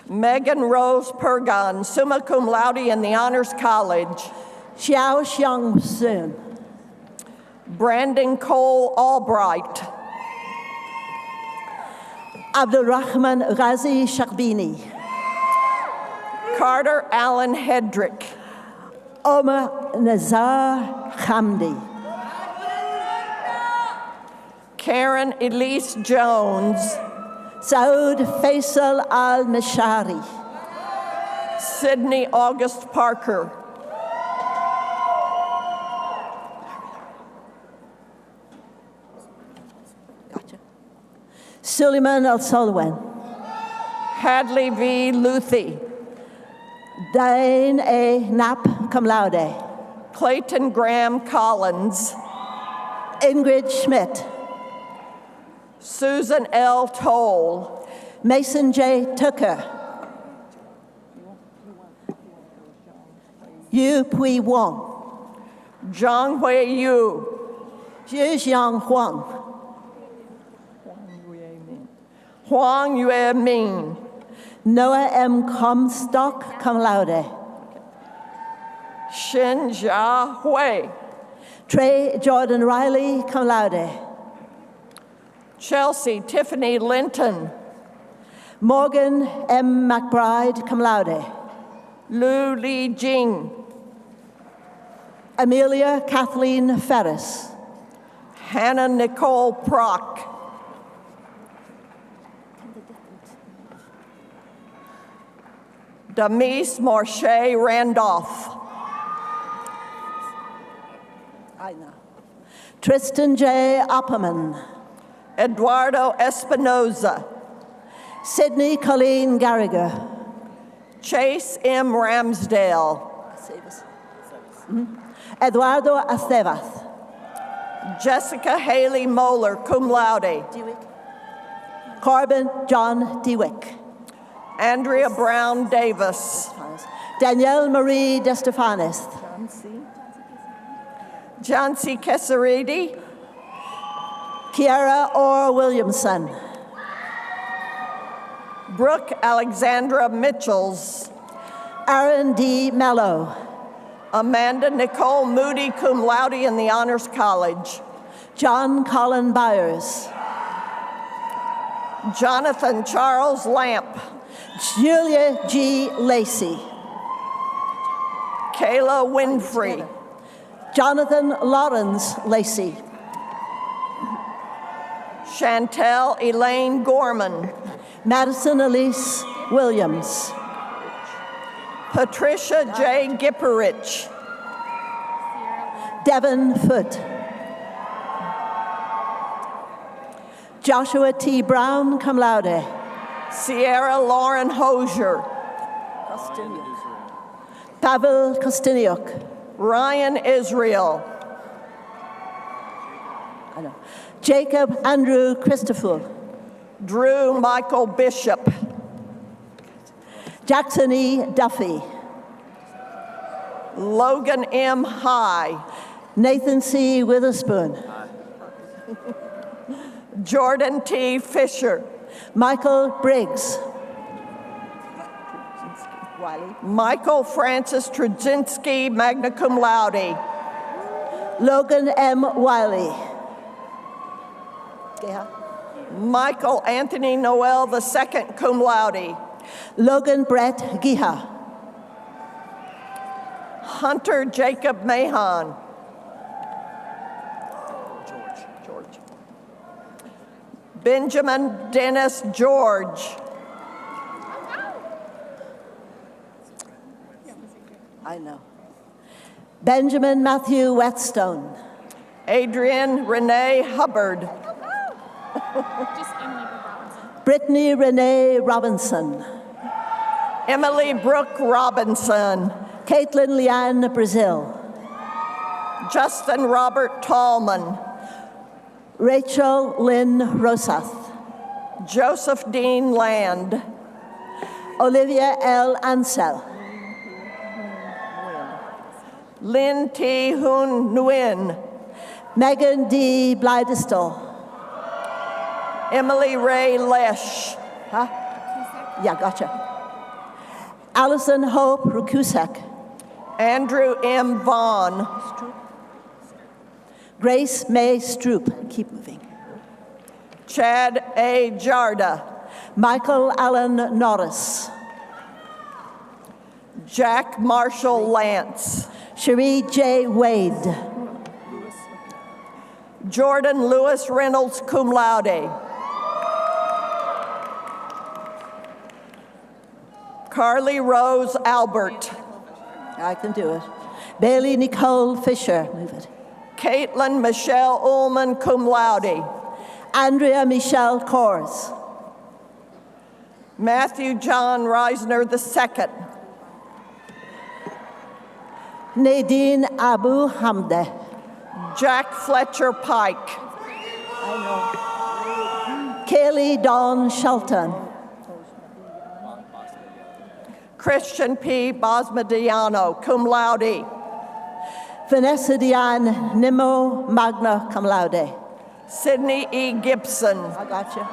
Megan Rose Pergon, summa cum laude in the Honors College, Xiao Xiang Sun, Brandon Cole Albright, Abdulrahman Ghazi Shakbini, Carter Allen Hedrick, Omar Nazar Hamdi, Karen Elise Jones, Saud Faisal Al-Mashari, Sydney August Parker, Suleiman Al-Sullivan, Hadley V. Luthi, Diane A. Knapp, cum laude. Clayton Graham Collins, Ingrid Schmidt, Susan L. Toll, Mason J. Tucker, Yu Pui Wong, Zhang Hui Yu, Xu Xiang Huang, Huang Yue Min, Noah M. Comstock, cum laude. Shin Jia Hui, Trey Jordan Riley, cum laude. Chelsea Tiffany Linton, Morgan M. McBride, cum laude. Lu Li Jing, Amelia Kathleen Ferris. Hannah Nicole Prock, Damise Marche Randolph, I know. Tristan J. Opperman. Eduardo Espinoza, Sydney Colleen Garriger. Chase M. Ramsdale, Eduardo Acevath. Jessica Haley Moeller, cum laude, Corbin John Dewick. Andrea Brown Davis, Danielle Marie DeStefanis. John C. Kesaridi, Kiara Orr Williamson. Brooke Alexandra Mitchells, Aaron D. Mello. Amanda Nicole Moody, cum laude in the Honors College, John Colin Byers. Jonathan Charles Lamp, Julia G. Lacey. Kayla Winfrey, Jonathan Lawrence Lacey. Chantel Elaine Gorman, Madison Elise Williams. Patricia J. Gipperich, Devin Foote. Joshua T. Brown, cum laude. Sierra Lauren Hosier, Pavel Kostiniuk. Ryan Israel, Jacob Andrew Christopher. Drew Michael Bishop, Jackson E. Duffy. Logan M. High, Nathan C. Witherspoon. Jordan T. Fisher, Michael Briggs. Michael Francis Trudzinski, magna cum laude, Logan M. Wiley. Michael Anthony Noel II, cum laude, Logan Brett Giha. Hunter Jacob Mahon, Benjamin Dennis George, I know. Benjamin Matthew Whetstone. Adrian Renee Hubbard, Brittany Renee Robinson. Emily Brooke Robinson, Caitlin Leanne Brazil. Justin Robert Tallman, Rachel Lynn Rosath. Joseph Dean Land, Olivia L. Ansel. Lynn T. Hoon Nguyen, Megan D. Blydestal. Emily Ray Lesh, Yeah, gotcha. Allison Hope Rukusek. Andrew M. Vaughn, Grace May Stroop. Keep moving. Chad A. Jarda, Michael Allen Norris. Jack Marshall Lance, Cherie J. Wade. Jordan Lewis Reynolds, cum laude, Carly Rose Albert, I can do it. Bailey Nicole Fisher. Move it. Caitlin Michelle Ullman, cum laude, Andrea Michelle Kors. Matthew John Reisner II, Nadine Abu Hamde. Jack Fletcher Pike, Kaylee Dawn Shelton. Christian P. Bosmadiano, cum laude, Vanessa Diane Nimmo Magna cum laude. Sydney E. Gibson, I got you.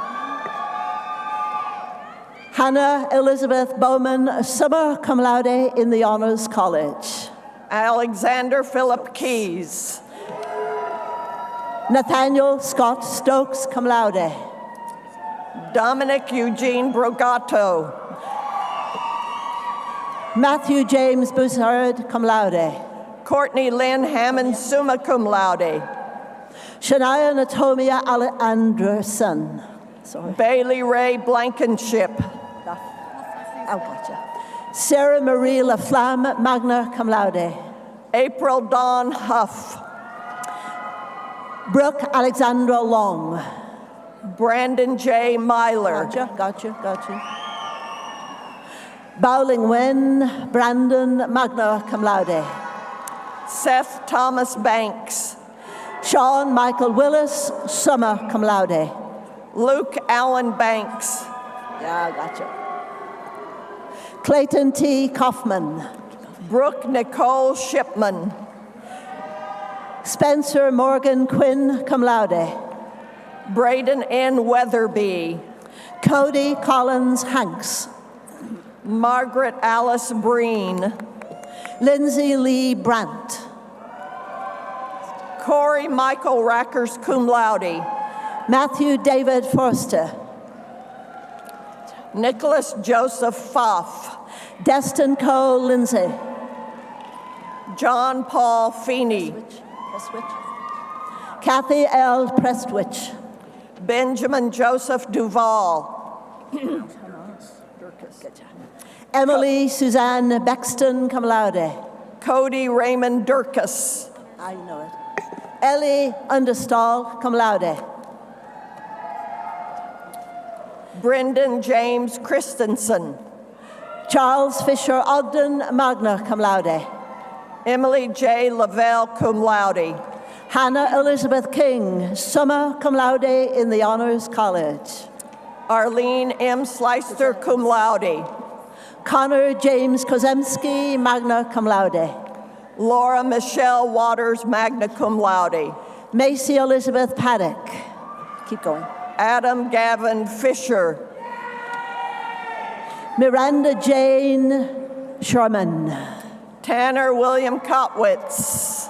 Hannah Elizabeth Bowman, summa cum laude in the Honors College. Alexander Philip Keys, Nathaniel Scott Stokes cum laude. Dominic Eugene Brogato. Matthew James Boussard, cum laude. Courtney Lynn Hammond, summa cum laude. Shania Natomia Anderson. Sorry. Bailey Ray Blankenship. Oh, gotcha. Sarah Marie Laflamme, magna cum laude. April Dawn Huff. Brooke Alexandra Long. Brandon J. Myler. Gotcha. Bowling Wen, Brandon, magna cum laude. Seth Thomas Banks. Sean Michael Willis, summa cum laude. Luke Allen Banks. Yeah, gotcha. Clayton T. Kaufman. Brooke Nicole Shipman. Spencer Morgan Quinn, cum laude. Braden N. Weatherby. Cody Collins Hanks. Margaret Alice Breen. Lindsay Lee Brandt. Corey Michael Rackers, cum laude. Matthew David Forster. Nicholas Joseph Pfaff. Destin Cole Lindsay. John Paul Feeney. Kathy L. Prestwich. Benjamin Joseph Duval. Emily Suzanne Bexton, cum laude. Cody Raymond Durkis. I know it. Ellie Understall, cum laude. Brendan James Christensen. Charles Fisher Ogden, magna cum laude. Emily J. Lavelle, cum laude. Hannah Elizabeth King, summa cum laude in the Honors College. Arlene M. Sleister, cum laude. Connor James Kozemski, magna cum laude. Laura Michelle Waters, magna cum laude. Macy Elizabeth Paddock. Keep going. Adam Gavin Fisher. Miranda Jane Sherman. Tanner William Kotwitz.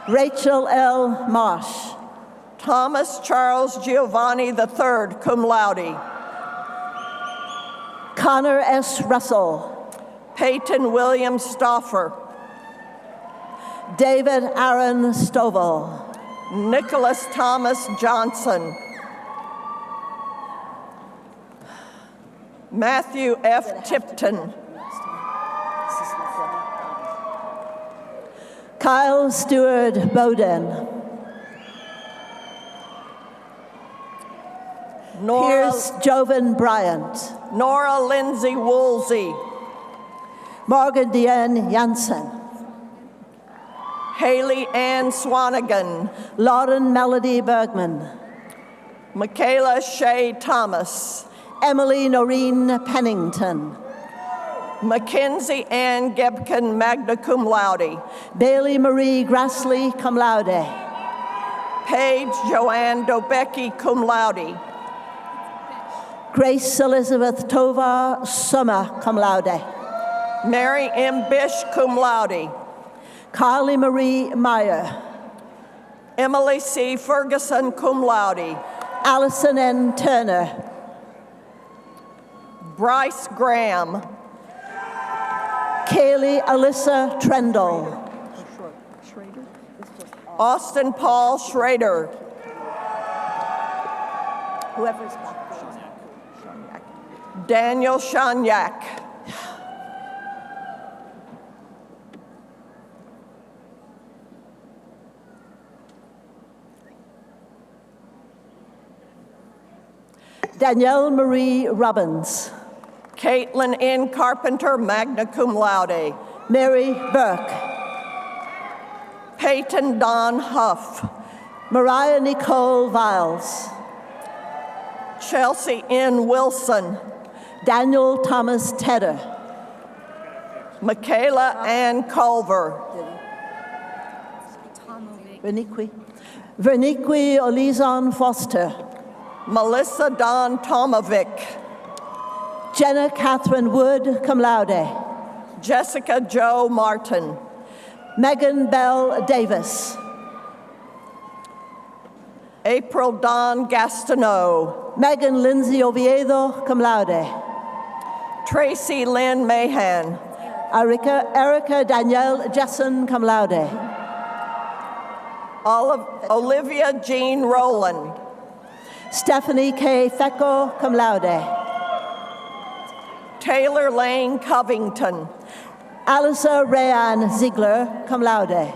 Rachel L. Marsh. Thomas Charles Giovanni III, cum laude. Connor S. Russell. Peyton William Stauffer. David Aaron Stovall. Nicholas Thomas Johnson. Matthew F. Tipton. Kyle Stewart Bowden. Pierce Jovan Bryant. Nora Lindsay Woolsey. Morgan Deanne Jansen. Haley Ann Swanigan. Lauren Melody Bergman. Michaela Shea Thomas. Emily Noreen Pennington. Mackenzie Ann Gebkin, magna cum laude. Bailey Marie Grassley, cum laude. Paige Joanne Dobecki, cum laude. Grace Elizabeth Tovar, summa, cum laude. Mary M. Bish, cum laude. Carly Marie Meyer. Emily C. Ferguson, cum laude. Allison N. Turner. Bryce Graham. Kaylee Alyssa Trendle. Austin Paul Schrader. Whoever's back. Daniel Shanyak. Danielle Marie Robbins. Caitlin N. Carpenter, magna cum laude. Mary Burke. Peyton Don Huff. Mariah Nicole Viles. Chelsea N. Wilson. Daniel Thomas Tedder. Michaela Ann Culver. Verniqui Olizon Foster. Melissa Don Tomovic. Jenna Catherine Wood, cum laude. Jessica Jo Martin. Megan Bell Davis. April Dawn Gastineau. Megan Lindsay Oviedo, cum laude. Tracy Lynn Mahan. Erica Danielle Jessen, cum laude. Olivia Jean Rowland. Stephanie K. Fecco, cum laude. Taylor Lane Covington. Alisa Rayanne Ziegler, cum laude.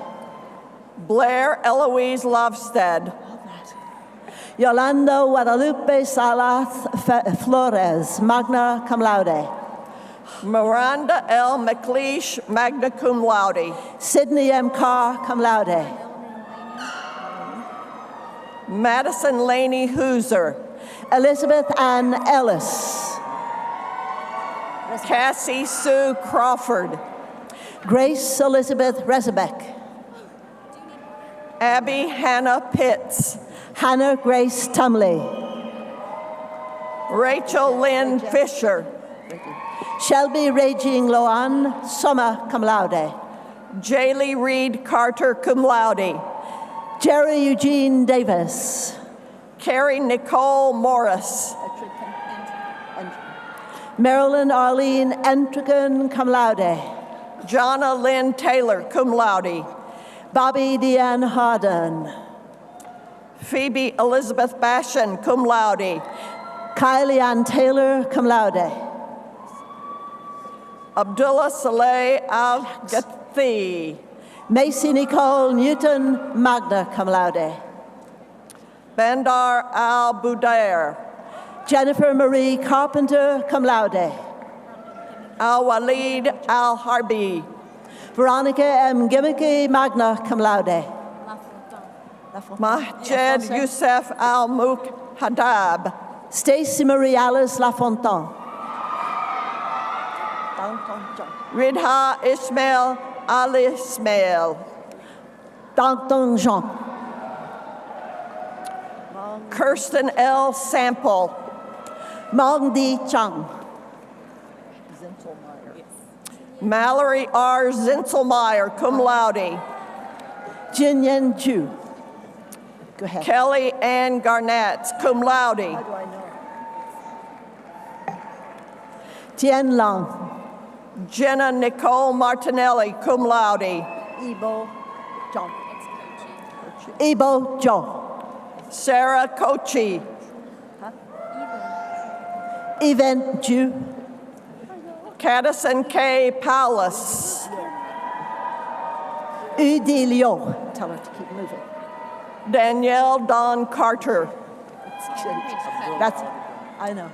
Blair Eloise Lovestead. Yolanda Guadalupe Salas Flores, magna cum laude. Miranda L. McLeish, magna cum laude. Sydney M. Carr, cum laude. Madison Laney Hooser. Elizabeth Ann Ellis. Cassie Sue Crawford. Grace Elizabeth Rezebeck. Abby Hannah Pitts. Hannah Grace Tumley. Rachel Lynn Fisher. Shelby Raging Loan, summa cum laude. Jaylee Reed Carter cum laude. Jerry Eugene Davis. Carrie Nicole Morris. Marilyn Arlene Entrigan, cum laude. Jonna Lynn Taylor cum laude. Bobby Deanne Harden. Phoebe Elizabeth Bashan cum laude. Kylie Ann Taylor, cum laude. Abdullah Saleh Al-Gathi. Macy Nicole Newton, magna cum laude. Bandar Al-Budair. Jennifer Marie Carpenter, cum laude. Al-Walid Al-Harbi. Veronica M. Gimmicky, magna cum laude. Mahjed Youssef Al-Mouk Hadab. Stacy Marie Alice Lafontaine. Ridha Ismail Al-Ismail. Danton Jean. Kirsten L. Sample. Mong Di Chang. Mallory R. Zinselmeyer, cum laude. Jin Yen Ju. Go ahead. Kelly Ann Garnett, cum laude. Tien Long. Jenna Nicole Martinelli, cum laude. Ibo John. Ibo Joe. Sarah Kochi. Even Ju. Caddison K. Paulus. Udi Leo. Tell her to keep moving. Danielle Dawn Carter. That's, I know.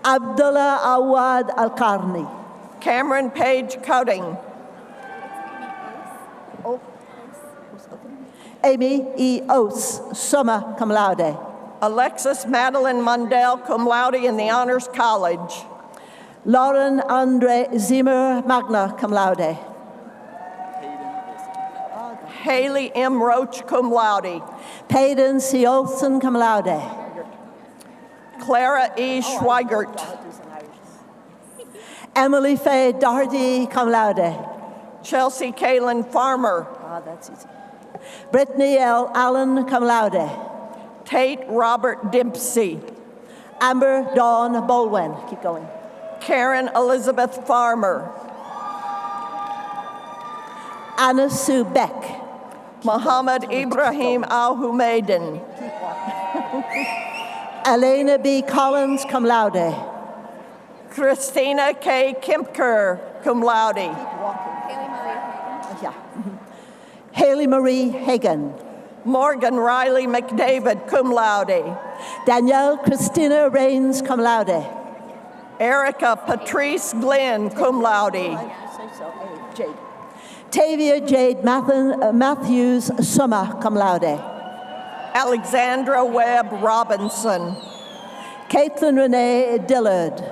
Abdullah Awad Al-Karni. Cameron Page Cutting. Amy E. Oates, summa cum laude. Alexis Madeline Mundell, cum laude in the Honors College. Lauren Andre Zimmer, magna cum laude. Haley M. Roach, cum laude. Payden C. Olson, cum laude. Clara E. Schweigert. Emily Faye Doherty, cum laude. Chelsea Kaylin Farmer. That's easy. Brittany L. Allen, cum laude. Tate Robert Dempsey. Amber Dawn Bolwen. Keep going. Karen Elizabeth Farmer. Anna Sue Beck. Muhammad Ibrahim Al-Humaydin. Elena B. Collins, cum laude. Christina K. Kempker, cum laude. Yeah. Haley Marie Hagan. Morgan Riley McDavid, cum laude. Danielle Christina Rains, cum laude. Erica Patrice Glenn, cum laude. Jade. Tavia Jade Matthews, summa cum laude. Alexandra Webb Robinson. Caitlin Renee Dillard.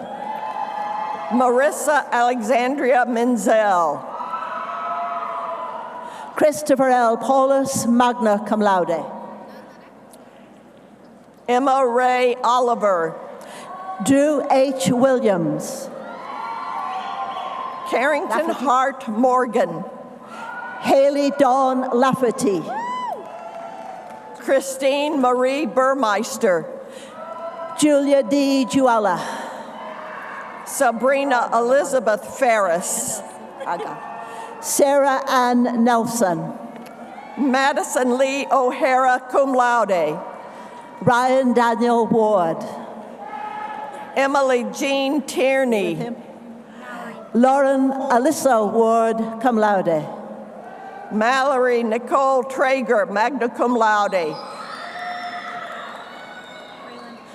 Marissa Alexandria Menzel. Christopher L. Paulus, magna cum laude. Emma Ray Oliver. Drew H. Williams. Carrington Hart Morgan. Haley Dawn Lafferty. Christine Marie Burmeister. Julia D. Juala. Sabrina Elizabeth Ferris. Sarah Ann Nelson. Madison Lee O'Hara, cum laude. Ryan Daniel Ward. Emily Jean Tierney. Lauren Alyssa Ward, cum laude. Mallory Nicole Traeger, magna cum laude.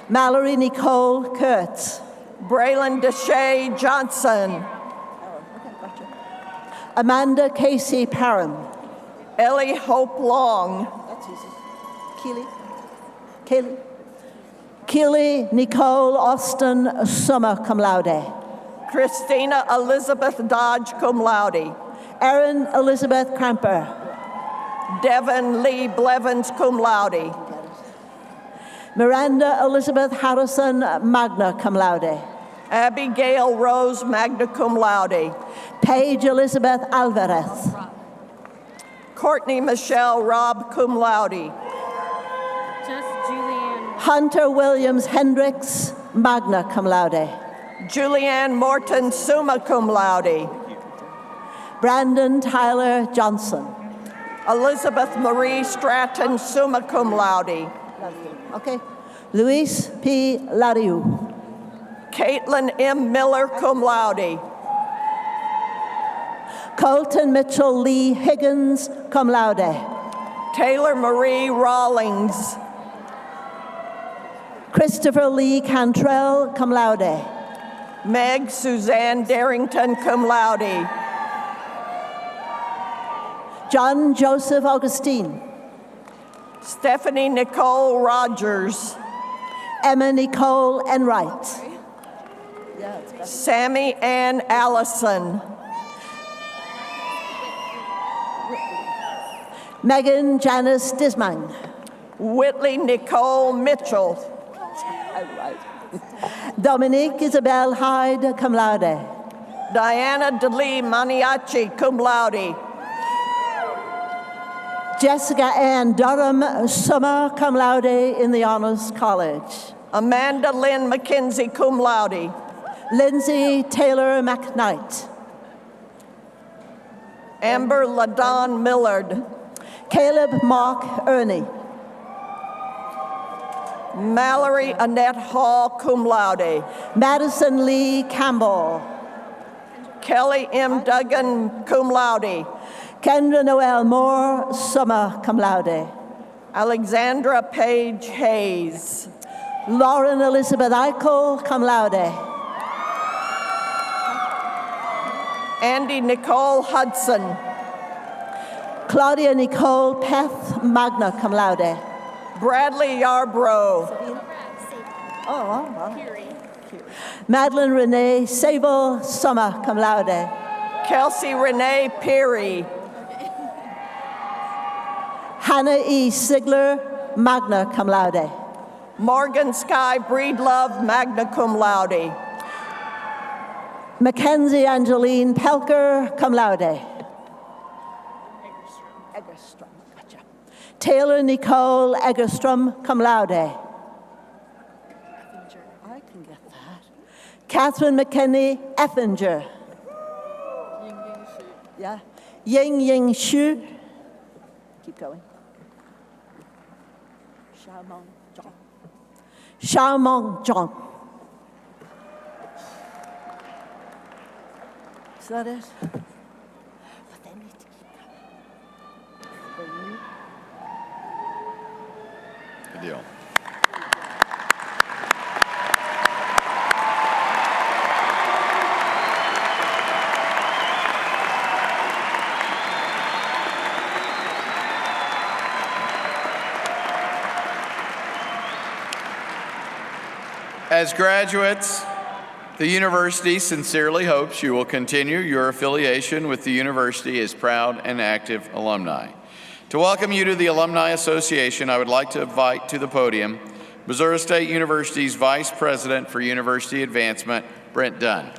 Mallory Nicole Kurtz. Braylon Deshay Johnson. Amanda Casey Parham. Ellie Hope Long. That's easy. Keely. Keely Nicole Austin Summer, cum laude. Christina Elizabeth Dodge, cum laude. Erin Elizabeth Cramper. Devin Lee Blevins, cum laude. Miranda Elizabeth Harrison, magna cum laude. Abigail Rose, magna cum laude. Paige Elizabeth Alvarez. Courtney Michelle Robb, cum laude. Just Julianne. Hunter Williams Hendricks, magna cum laude. Julianne Morton, summa cum laude. Brandon Tyler Johnson. Elizabeth Marie Stratton, summa cum laude. Okay. Luis P. Lariu. Caitlin M. Miller, cum laude. Colton Mitchell Lee Higgins, cum laude. Taylor Marie Rawlings. Christopher Lee Cantrell, cum laude. Meg Suzanne Darrington, cum laude. John Joseph Augustine. Stephanie Nicole Rogers. Emma Nicole Enright. Sammy Ann Allison. Megan Janice Dismang. Whitley Nicole Mitchell. Dominique Isabel Hyde, cum laude. Diana DeLee Maniaci, cum laude. Jessica Ann Durham, summa cum laude in the Honors College. Amanda Lynn McKenzie, cum laude. Lindsay Taylor McKnight. Amber LaDon Millard. Caleb Mark Ernie. Mallory Annette Hall, cum laude. Madison Lee Campbell. Kelly M. Duggan, cum laude. Kendra Noel Moore, summa cum laude. Alexandra Page Hayes. Lauren Elizabeth Eichel, cum laude. Andy Nicole Hudson. Claudia Nicole Peth, magna cum laude. Bradley Yarbrough. Madeline Renee Sable, summa cum laude. Kelsey Renee Peary. Hannah E. Sigler, magna cum laude. Morgan Sky Breedlove, magna cum laude. Mackenzie Angeline Pelker, cum laude. Eggerstrom, gotcha. Taylor Nicole Eggerstrom, cum laude. I can get that. Catherine McKinney Effinger. Yeah. Ying Ying Shu. Keep going. Xiaomong Zhang. Is that it? But they need to keep coming. Good deal. As graduates, the university sincerely hopes you will continue your affiliation with the university as proud and active alumni. To welcome you to the Alumni Association, I would like to invite to the podium Missouri State University's Vice President for University Advancement, Brent Dunn.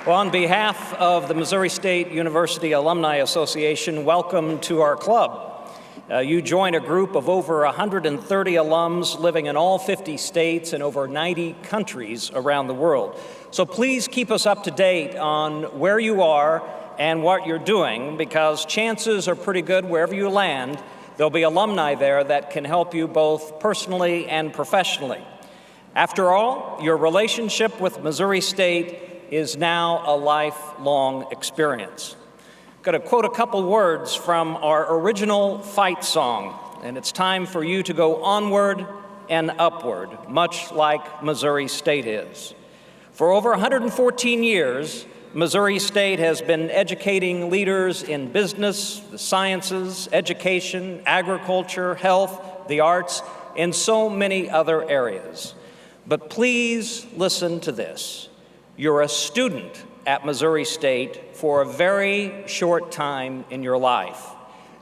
Well, on behalf of the Missouri State University Alumni Association, welcome to our club. You join a group of over 130 alums living in all 50 states and over 90 countries around the world. So please keep us up to date on where you are and what you're doing, because chances are pretty good wherever you land, there'll be alumni there that can help you both personally and professionally. After all, your relationship with Missouri State is now a lifelong experience. I'm going to quote a couple words from our original fight song, and it's time for you to go onward and upward, much like Missouri State is. For over 114 years, Missouri State has been educating leaders in business, the sciences, education, agriculture, health, the arts, and so many other areas. But please listen to this. You're a student at Missouri State for a very short time in your life.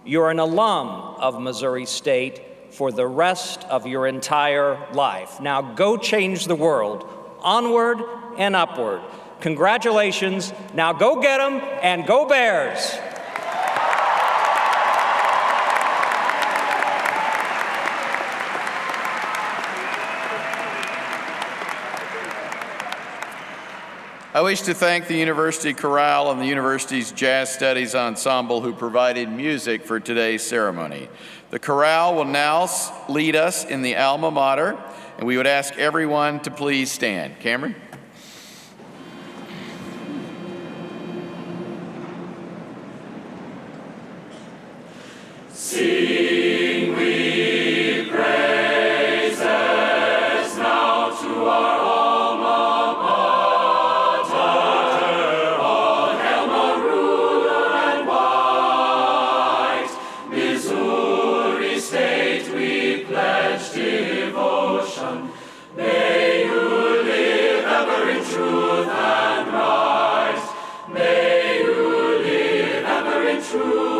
You're an alum of Missouri State for the rest of your entire life. Now go change the world, onward and upward. Congratulations. Now go get 'em and go Bears. I wish to thank the University Chorale and the university's Jazz Studies Ensemble who provided music for today's ceremony. The chorale will now lead us in the Alma Mater, and we would ask everyone to please stand. Cameron? Sing we praises now to our alma mater, all hail maroon and white. Missouri State we pledge devotion. May you live ever in truth and right. May you live ever in truth.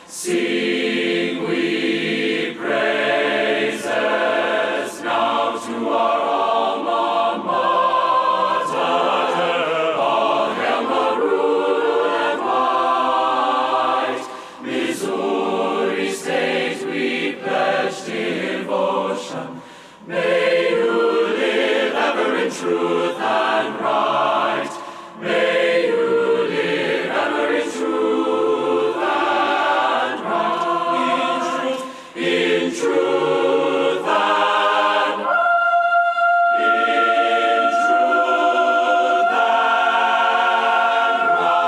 Sing we praises now to our alma mater, all hail maroon and white. Missouri State we pledge devotion. May you live ever in truth and right. May you live ever in truth and in truth and in truth and right.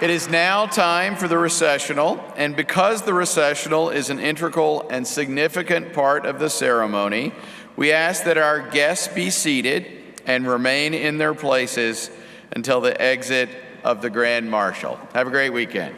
It is now time for the recessional, and because the recessional is an integral and significant part of the ceremony, we ask that our guests be seated and remain in their places until the exit of the Grand Marshal. Have a great weekend.